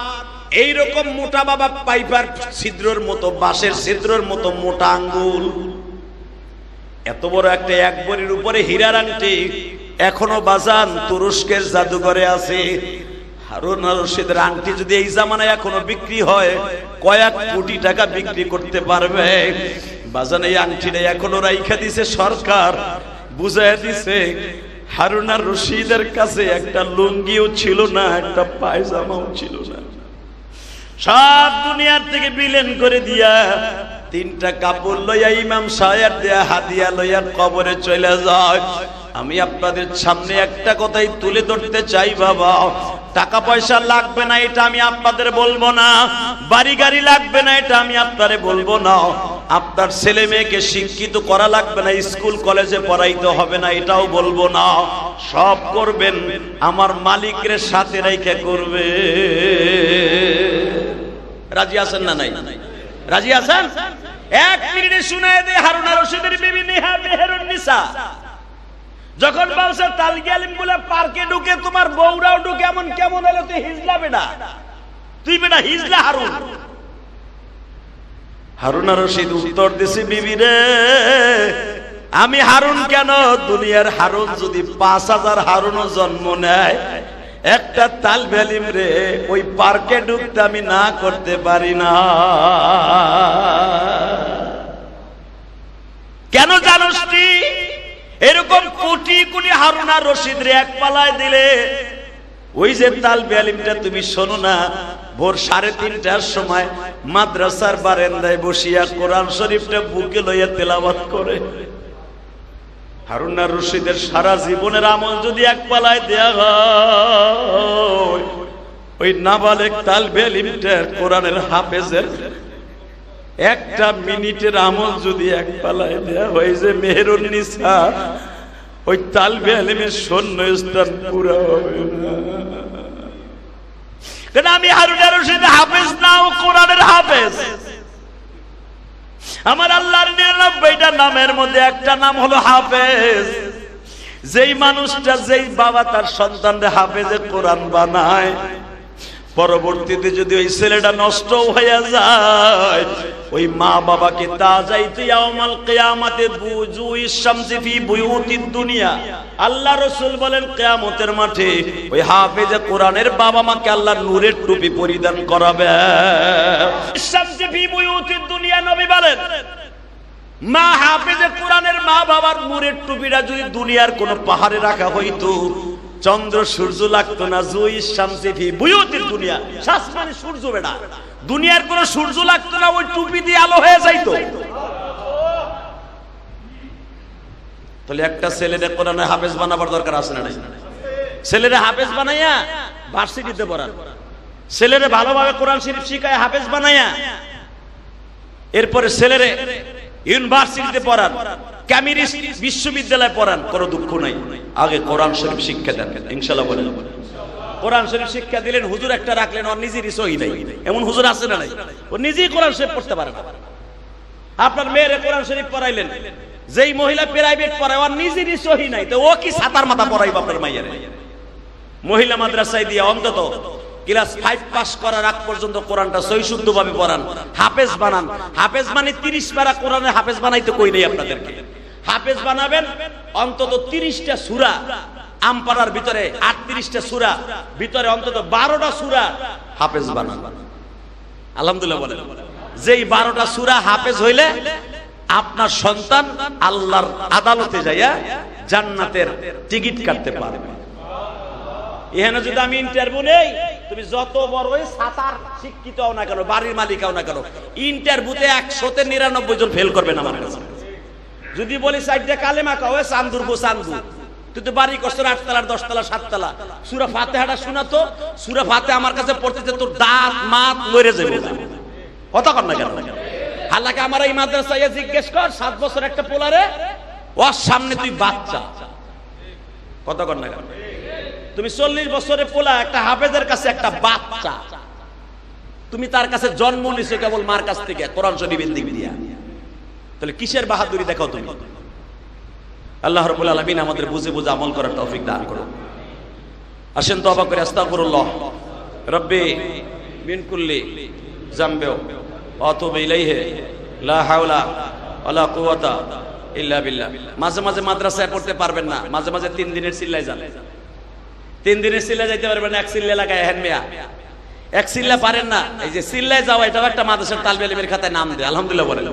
S1: এইরকম মোটা বাবা পাইপার ছিদ্রর মতো, বাঁশের ছিদ্রর মতো মোটা আঙ্গুল, এত বড় একটা এক ভরির উপরে হীরার আংটি এখনো বাজান তুরস্কের জাদুঘরে আছে। হারুন আর রশিদের আংটি যদি এই জামানায় এখনো বিক্রি হয়, কয়েক কোটি টাকা বিক্রি করতে পারবে বাজান। এই আংটিটা এখনো রাইখা দিছে সরকার, বুঝাইয়া দিছে হারুন আর রশিদের কাছে একটা লুঙ্গিও ছিল না, একটা পায়জামাও ছিল না। সব দুনিয়ার থেকে বিলীন করে দিয়া 3টা কাপড় লইয়া ইমাম সাহেব দেয়া হাদিয়া লইয়া কবরে চলে যায়। আমি আপনাদের সামনে একটা কথাই তুলে ধরতে চাই বাবা, টাকা পয়সা লাগবে না এটা আমি আপনাদের বলবো না, বাড়ি গাড়ি লাগবে না এটা আমি আপনারে বলবো না, আপনার ছেলে মেয়েকে শিক্ষিত করা লাগবে না, স্কুল কলেজে পড়াইতে হবে না এটাও বলবো না। সব করবেন আমার মালিকের সাথে রেখে করবে। রাজি আছেন না নাই? রাজি আছেন? 1 মিনিটে শুনায় দে হারুন আর রশিদের বিবি নেহা মেহেরুন নিসা যখন বলছে তালগি আলিম বলে পার্কে ঢুকে তোমার বউরাও ঢুকে, এমন কেমন হলো তুই হিজলা বেটা, তুই বেটা হিজলা হারুন। হারুন আর রশিদ উত্তর দিছে, বিবি রে আমি হারুন কেন, দুনিয়ার হারুন যদি 5000 হারুনও জন্ম নেয়, একটা তালবি আলিম রে ওই পার্কে ঢুকতে আমি না করতে পারি না। কেন জানোস তুই? এরকম কোটি কোটি হারুন আর রশিদ রে এক পালায় দিলে, ওই যে তালবি আলিমটা তুমি শোনো না, ভোর 3:30টার সময় মাদ্রাসার বারান্দায় বসিয়া কোরআন শরীফটা বুকে লইয়া তেলাওয়াত করে। হারুন আর রশিদের সারা জীবনের আমল যদি এক পালায় দেয়া হয়, ওই নাবালেগ তালবি আলিমটার কোরআনের হাফেজের একটা মিনিটের আমল যদি এক পালায় দেয়া হয়, যে মেহেরুন নিসা ওই তালবি আলিমের শূন্যস্থান পুরা হবে না। কেন আমি হারুন আর রশিদ হাফেজ না, ও কোরআনের হাফেজ। আমার আল্লাহর 99টা নামের মধ্যে একটা নাম হলো হাফেজ। যেই মানুষটা, যেই বাবা তার সন্তানরে হাফেজে কোরআন বানায়, পরবর্তীতে যদি ওই ছেলেটা নষ্ট হয়ে যায়, ওই মা বাবাকে তাজাইতে ইয়াউমাল কিয়ামাতে বুজুইশ শামসি ফি বুয়ুতিদ দুনিয়া। আল্লাহ রাসূল বলেন কিয়ামতের মাঠে ওই হাফেজে কোরআনের বাবা মাকে আল্লাহ নূরের টুপি পরিধান করাবে। শামসি ফি বুয়ুতিদ দুনিয়া, নবী বলেন মা হাফেজে কোরআনের মা বাবার নূরের টুপিটা যদি দুনিয়ার কোন পাহাড়ে রাখা হইতো, চন্দ্র সূর্য লাগতো না। জুই শামসি ফি বুয়ুতিদ দুনিয়া, শাস মানে সূর্য বেটা, দুনিয়ার কোন সূর্য লাগতো না, ওই টুপি দিয়ে আলো হয়ে যাইতো। তাহলে একটা ছেলেরে কোরআনের হাফেজ বানাবার দরকার আছে না নাই? ছেলেরে হাফেজ বানাইয়া ভার্সিটিতে পড়ান, ছেলেরে ভালোভাবে কোরআন শরীফ শিখায় হাফেজ বানাইয়া, এরপরে ছেলেরে ইউনিভার্সিটিতে পড়ান, ক্যামিরিস বিশ্ববিদ্যালয়ে পড়ান, কোনো দুঃখ নাই। আগে কোরআন শরীফ শিক্ষা দেন, ইনশাআল্লাহ বলেন। কোরআন শরীফ শিক্ষা দিলেন, হুজুর একটা রাখলেন, ওর নিজেরই সহি নাই, এমন হুজুর আছে না নাই? ও নিজেই কোরআন শরীফ পড়তে পারে না। আপনার মেয়েরে কোরআন শরীফ পড়াইলেন, যেই মহিলা প্রাইভেট পড়ায় ওর নিজেরই সহি নাই, তো ও কি সাতার মাথা পড়াইব আপনার মাইয়ারে? মহিলা মাদ্রাসায় দিয়ে অন্তত ক্লাস 5 পাস করার আগ পর্যন্ত কোরআনটা সহি শুদ্ধভাবে পড়ান, হাফেজ বানান। হাফেজ মানে 30 পারা কোরআনের হাফেজ বানাইতে কই নাই আপনাদেরকে। হাফেজ বানাবেন অন্তত 30টা সূরা,
S2: আমপাড়ার ভিতরে 38টা সূরা, ভিতরে অন্তত 12টা সূরা হাফেজ বানান। আলহামদুলিল্লাহ বলেন। যেই 12টা সূরা হাফেজ হইলে আপনার সন্তান আল্লাহর আদালতে যাইয়া জান্নাতের টিকিট কাটতে পারবে। এখানে যদি আমি ইন্টারভিউ নেই, তুমি যত বড়ই সাতার শিক্ষিত হও না কেন, বাড়ির মালিক হও না কেন, ইন্টারভিউতে 100তে 99 জন ফেল করবেন আমার কাছে। যদি বলি সাইডে কালেমা কাও চান্দুর গো চান্দু, তুই তো বাড়ি করছো 8 তলা 10 তলা 7 তলা, সূরা ফাতিহাটা শোনা তো, সূরা ফাতিহা আমার কাছে পড়তেছে তোর দাঁত মাত লড়ে যাবে, কথা কর না কেন? হালাকে আমার এই মাদ্রাসায় জিজ্ঞেস কর, 7 বছর একটা পোলারে ওর সামনে তুই বাচ্চা, কথা কর না কেন? তুমি 40 বছরের পোলা একটা হাফেজের কাছে একটা বাচ্চা, তুমি তার কাছে জন্ম নিছো কেবল মার কাছ থেকে কোরআন শরীফের দিক দিয়া, তাহলে কিসের বাহাদুরি দেখাও তুমি? আল্লাহ রাব্বুল আলামিন আমাদের বুঝে বুঝে আমল করার তৌফিক দান করুন। আসেন তওবা করে আস্তাগফিরুল্লাহ রব্বি মিন কুল্লি যামবি ওয়া আতুবু ইলাইহি লা হাওলা ওয়ালা কুওয়াতা ইল্লা বিল্লাহ। মাঝে মাঝে মাদ্রাসায় পড়তে পারবেন না, মাঝে মাঝে 3 দিনের সিল্লায় যান। 3 দিনের সিল্লায় যাইতে পারবেন না, এক সিল্লা লাগায় হেন মিয়া, এক সিল্লা পারেন না, এই যে সিল্লায় যাওয়া এটাও একটা মাদ্রাসার তালিবে ইলমের খাতায় নাম দেয়। আলহামদুলিল্লাহ বলেন।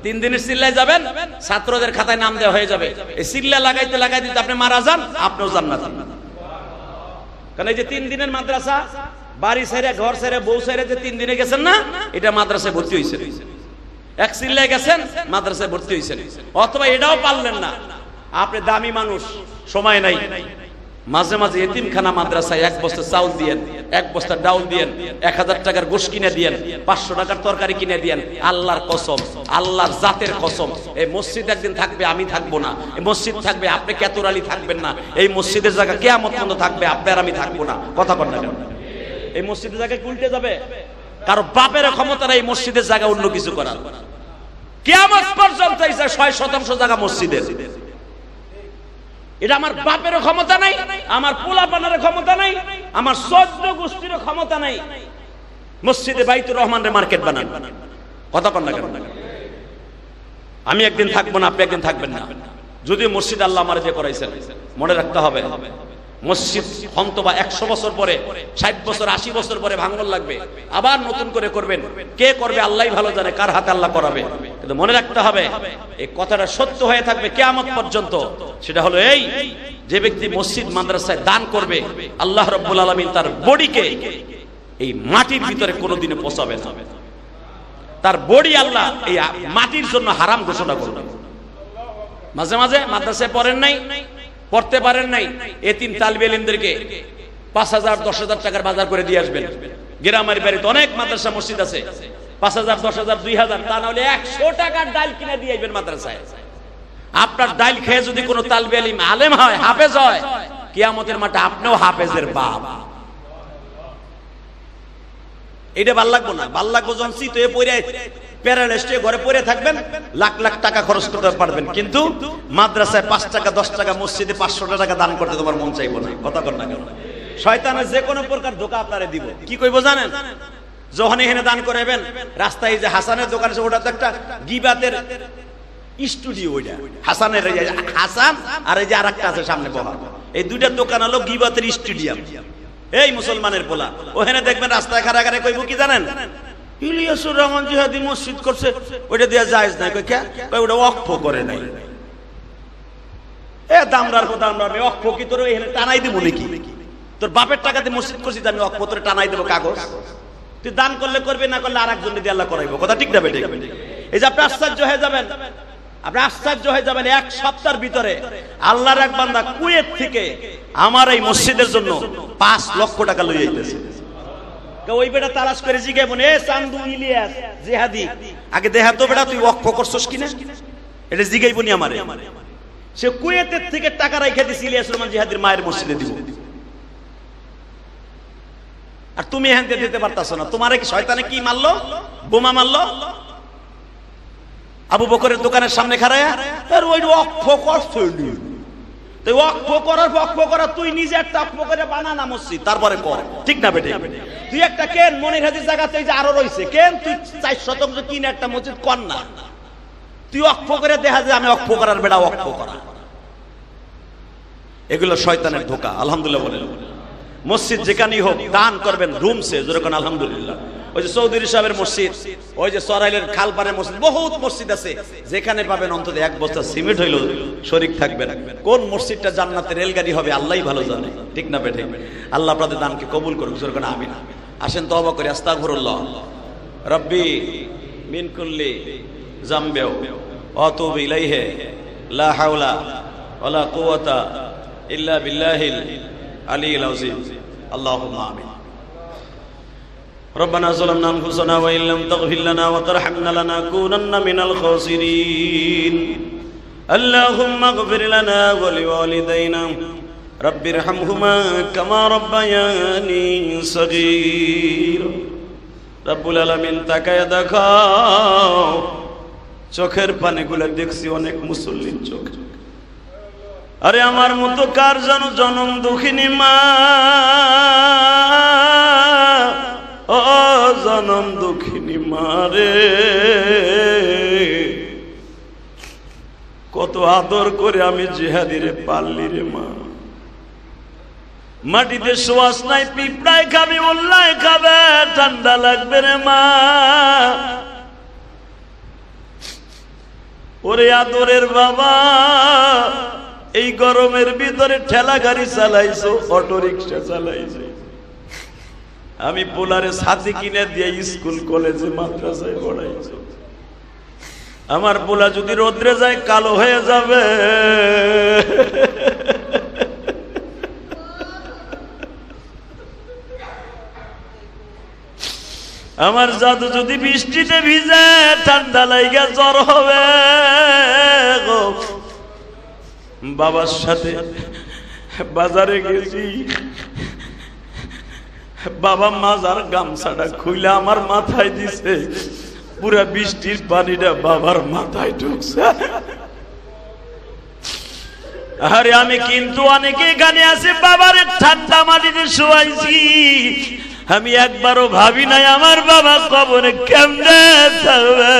S2: 3 দিনের সিল্লায় যাবেন, ছাত্রদের খাতায় নাম দেওয়া হয়ে যাবে। এই সিল্লা লাগাইতে লাগাইতে আপনি মারা যান, আপনিও জান্নাত। কারণ এই যে 3 দিনের মাদ্রাসা, বাড়ি ছেড়ে ঘর ছেড়ে বউ ছেড়ে যে 3 দিনে গেছেন না, এটা মাদ্রাসায় ভর্তি হয়েছে। এক সিল্লায় গেছেন, মাদ্রাসায় ভর্তি হয়েছেন। অথবা এটাও পারলেন না, আপনি দামি মানুষ, সময় নাই, মাঝে মাঝে এতিমখানা মাদ্রাসায় 1 বস্তা চাউল দিয়েন, 1 বস্তা ডাউল দিয়েন, 1000 টাকার গোশ কিনে দিয়েন, 500 টাকার তরকারি কিনে দিয়েন। আল্লাহর কসম, আল্লাহর জাতের কসম, এই মসজিদ একদিন থাকবে, আমি থাকবো না। এই মসজিদ থাকবে, আপনি কেতুর আলী থাকবেন না। এই মসজিদের জায়গা কিয়ামত পর্যন্ত থাকবে, আপনি আর আমি থাকবো না। কথা কন না কেন? এই মসজিদের জায়গায় উল্টে যাবে, কারো বাপের ক্ষমতা নাই মসজিদের জায়গা অন্য কিছু করার। কিয়ামত পর্যন্ত এই 100% জায়গা মসজিদের। এটা আমার বাপেরও ক্ষমতা নাই, আমার পোলাপানের ক্ষমতা নাই, আমার 14 গোষ্ঠীর ক্ষমতা নাই মসজিদে বাইতুর রহমানের মার্কেট বানান। কথা কন না কেন? আমি একদিন থাকবো না, আপনি একদিন থাকবেন না। যদি মসজিদ আল্লাহ আমার যে করাইছেন, মনে রাখতে হবে মসজিদ হন্তবা 100 বছর পরে, 60 বছর 80 বছর পরে ভাঙন লাগবে, আবার নতুন করে করবেন। কে করবে আল্লাহই ভালো জানে, কার হাতে আল্লাহ করাবে। কিন্তু মনে রাখতে হবে এই কথাটা সত্য হয়ে থাকবে কিয়ামত পর্যন্ত। সেটা হলো এই, যে ব্যক্তি মসজিদ মাদ্রাসায় দান করবে, আল্লাহ রাব্বুল আলামিন তার বডিকে এই মাটির ভিতরে কোনোদিনও পচাবে না। তার বডি আল্লাহ এই মাটির জন্য হারাম ঘোষণা করবে। মাঝে মাঝে মাদ্রাসায় পড়েন নাই, পড়তে পারেন নাই, এতিম তালিবে ইলমদেরকে 5000 10,000 টাকার বাজার করে দিয়ে আসবেন। গ্রামের বাড়িতে অনেক মাদ্রাসা মসজিদ আছে, 5000 10,000 2000, তা না হলে 100 টাকার ডাল কিনে দিয়ে আসবেন মাদ্রাসায়। আপনার ডাল খেয়ে যদি কোনো তালিবে ইলম আলেম হয়, হাফেজ হয়, কিয়ামতের মাঠে আপনিও হাফেজের বাপ। এটা ভাল লাগবো না, ভাল লাগবো যখন শীত হয়ে পড়ে প্যারালাইজড হয়ে ঘরে পড়ে থাকবেন, লাখ লাখ টাকা খরচ করতে পারবেন, কিন্তু মাদ্রাসায় 5 টাকা 10 টাকা, মসজিদে 500 টাকা দান করতে তোমার মন চাইবো না। কথা কর না কেন? শয়তানের যে কোনো প্রকার ধোঁকা আপনারে দিব। কি কইবো জানেন? যখন এখানে দান করবেন, রাস্তায় যে হাসানের দোকান আছে, ওটা তো একটা গিবাতের স্টুডিও। ওইটা হাসানের, হাসান আর এই যে আরেকটা আছে সামনে বহা, এই দুইটা দোকান হলো গিবাতের স্টেডিয়াম। এই মুসলমানের পোলা ওখানে দেখবেন রাস্তায় খাড়া কইব কি জানেন? ইলিয়াসুর রহমান জিহাদি মসজিদ করছে, ওইটা দেয়া জায়েজ নাই। কই কে? কই ওটা ওয়াকফ করে নাই। এ দামরার কথা, আমরা ওয়াকফ কি তোর এখানে টানাই দেব নাকি? তোর বাপের টাকাতে মসজিদ করছিস, আমি ওয়াকফ তোরে টানাই দেব কাগজ? তুই দান করলে করবে, না করলে আরেকজন দিয়ে আল্লাহ করাইবো। কথা ঠিক না বেটে? এই যে আপনি আশ্চর্য হয়ে যাবেন, আপনি আশ্চর্য হয়ে যাবেন, 1 সপ্তাহের ভিতরে আল্লাহর এক বান্দা কুয়েত থেকে আমার এই মসজিদের জন্য 5 লক্ষ টাকা লই আইতেছে। ওই বেটা তালাশ করে জিজ্ঞাসা বলে, এ চান্দু ইলিয়াস জিহাদি, আগে দেখা তো বেটা তুই ওয়াকফ করছস কিনা, এটা জিজ্ঞাসা বনি আমারে। সে কুয়েতের থেকে টাকা রাইখা দিছে ইলিয়াস রহমান জিহাদির মায়ের মসজিদে দিব, আর তুমি এখান থেকে দিতে পারতাছো না। তোমারে কি শয়তানে কি মারলো? বোমা মারলো। আবু বকরের দোকানের সামনে খাড়ায়া, আর ওই ওয়াকফ করছলি, তো ওয়াকফ করার তুই নিজে একটা ওয়াকফ করে বানানা মসজিদ, তারপরে কর। ঠিক না বেটে? তুই একটা কেন মনির হাজির জায়গাতে যে আরো রইছে, কেন তুই 4 শতাংশ কিনে একটা মসজিদ কর না? তুই ওয়াকফ করে দেখা যায় আমি ওয়াকফ করার বেটা ওয়াকফ করা। এগুলো শয়তানের ধোঁকা। আলহামদুলিল্লাহ বলেন। মসজিদ যেখানেই হোক দান করবেন রুমসে, যেরকম আলহামদুলিল্লাহ। ওই যে চৌধুরী সাহেবের মসজিদ, ওই যে সরাইলের খালপাড়ের মসজিদ, বহুত মসজিদ আছে, যেখানে পাবেন অন্তত এক বস্তা সিমেন্ট হইল শরীক থাকবেন। কোন মসজিদটা জান্নাতে রেলগাড়ি হবে আল্লাহই ভালো জানে, ঠিক না বেঠিক? আল্লাহ আপনাদের দানকে কবুল করুক, যেরকম আমিন। আসেন তওবা করি, আস্তাগফিরুল্লাহ রব্বি মিন কুল্লি জামবিও ওয়া আতুবু ইলাইহি লা হাওলা ওয়ালা কুওয়াতা ইল্লা বিল্লাহিল আলিয়্যিল আযীম। আল্লাহুম্মা আমিন। ربنا ظلمنا أنفسنا وإن لم تغفر لنا وترحمنا لنكونن من الخاسرين اللهم اغفر لنا ولوالدينا رب ارحمهما كما ربياني صغيرا রব্বুল আলামিন তাকায়া দেখাও, চোখের পানিগুলো দেখছি অনেক মুসল্লির চোখ। আরে আমার মতো কার যেন জনম দুঃখিনী মা, ও জনম দুঃখিনী মারে, কত আদর করে আমি জিহাদিরে পাললি রে মা। মাটিতে শ্বাস নাই, পিঁপড়ায় খাবে, উল্লায় খাবে, ঠান্ডা লাগবে রে মা। ওরে আদরের বাবা, এই গরমের ভিতরে ঠেলা গাড়ি চালাইছো, অটো রিক্সা চালাইছো, আমি পোলারে ছাতি কিনে দিয়ে স্কুল কলেজে মাদ্রাসায় পড়াইছো। আমার পোলা যদি রোদ্রে যায় কালো হয়ে যাবে, আমার জাদু যদি বৃষ্টিতে ভিজে ঠান্ডা লাইগা জ্বর হবে গো। বাবার সাথে বাজারে গেছি, বাবা মাজার গামছাটা খুইলা আমার মাথায় দিছে, পুরা বৃষ্টির পানিটা বাবার মাথায় ঢুকছে। আরে আমি কিন্তু অনেকে এখানে আছে বাবার ঠান্ডা মাটিতে শোয়াইছি, আমি একবারও ভাবি নাই আমার বাবা কবরে কেমনে থাকবে।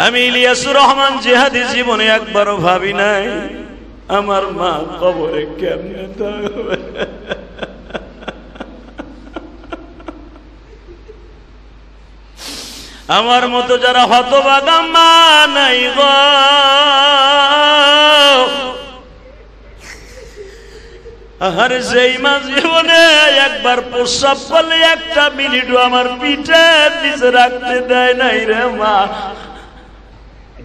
S2: আমি ইলিয়াসুর রহমান জিহাদি জীবনে একবারও ভাবি নাই আমার মা কবরে কেমনে থাকবে। আমার মতো যারা হতভাগা মা নাই গো, আর সেই মা জীবনে একবার প্রস্রাব করলে একটা মিনিটও আমার পিঠের নিচে রাখতে দেয় নাই রে মা।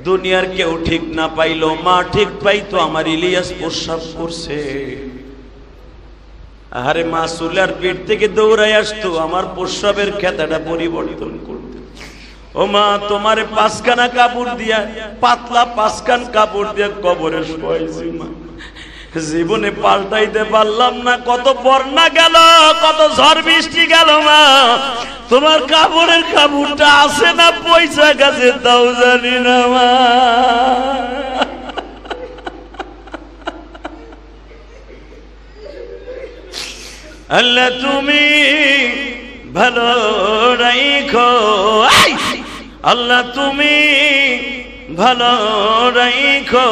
S2: দুনিয়ার কেউ ঠিক না পাইলো, মা ঠিক পাইতো, আমার ইলিয়াস প্রস্রাব করছে। আরে মা চুলার পিঠ থেকে দৌড়াই আসতো আমার প্রস্রাবের খেতাটা পরিবর্তন করতে। ও মা, তোমার পাঁচখানা কাপড় দিয়া, পাতলা পাঁচখান কাপড় দিয়া কবরে শোয়াইছি মা, জীবনে পাল্টাইতে পারলাম না। কত বন্যা গেল, কত ঝড় বৃষ্টি গেল মা, তোমার কাপড়ের কাপড়টা আছে না পয়সা গেছে তাও জানি না মা। আল্লাহ তুমি ভালো রাখো, আল্লাহ তুমি ভালো রাখো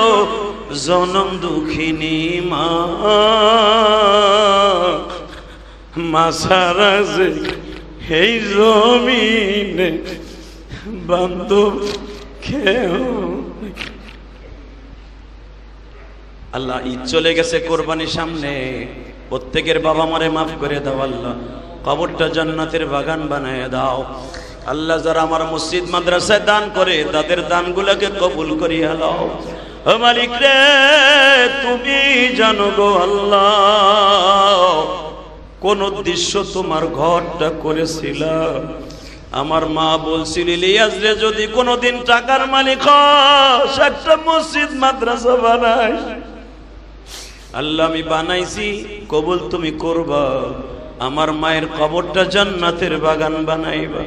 S2: জনম দুঃখিনী মা। মাসারা যে এই জমিনে বান্ধব খেও। আল্লাহ ঈদ চলে গেছে, কোরবানির সামনে, প্রত্যেকের বাবা মারে মাফ করে দাও আল্লাহ, কবরটা জান্নাতের বাগান বানায় দাও আল্লাহ। যারা আমার মসজিদ মাদ্রাসায় দান করে তাদের দানগুলোকে কবুল করিয়া দাও। ও মালিক রে, তুমি জানো গো আল্লাহ কোন উদ্দেশ্য তোমার ঘরটা করেছিলাম। আমার মা বলছিল ইলিয়াস রে, যদি কোনোদিন টাকার মালিক হস একটা মসজিদ মাদ্রাসা বানাই। আল্লাহ আমি বানাইছি, কবুল তুমি করবা। আমার মায়ের কবরটা জান্নাতের বাগান বানাইবা।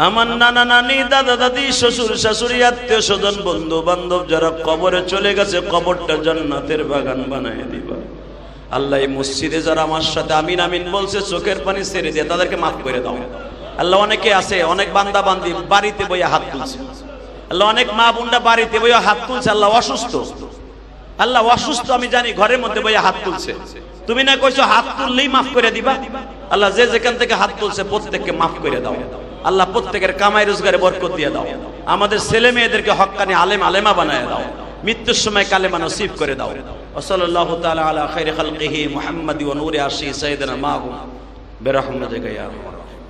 S2: আমার নানা নানি, দাদা দাদি, শ্বশুর শাশুড়ি, আত্মীয় স্বজন, বন্ধু বান্ধব যারা কবরে চলে গেছে কবরটা জান্নাতের বাগান বানাই দিবা আল্লাহ। এই মসজিদে যারা আমার সাথে আমিন আমিন বলছে চোখের পানি ছেড়ে দিয়ে তাদেরকে মাফ করে দাও আল্লাহ। অনেকে আছে, অনেক বান্দা বান্দি বাড়িতে বইয়া হাত তুলছে আল্লাহ, অনেক মা বোনরা বাড়িতে বইয়া হাত তুলছে আল্লাহ, অসুস্থ আল্লাহ অসুস্থ আমি জানি, ঘরের মধ্যে বইয়া হাত তুলছে, তুমি না কইছো হাত তুললেই মাফ করে দিবা। আল্লাহ যে যেখান থেকে হাত তুলছে প্রত্যেককে মাফ করে দাও। আল্লাহ প্রত্যেকের কামাই রোজগারে বরকত দিয়ে দাও। আমাদের ছেলে মেয়েদেরকে হক্কানি আলেম আলেমা বানায় দাও। মৃত্যুর সময় কালেমা নসিব করে দাও। সাল্লাল্লাহু তাআলা আলা খায়রি খালকিহি মুহাম্মাদি ওয়া নূরি আরশি সাইয়্যিদিনা মাহুম বিরহমাতিকা ইয়া আরহামার রাহিমিন।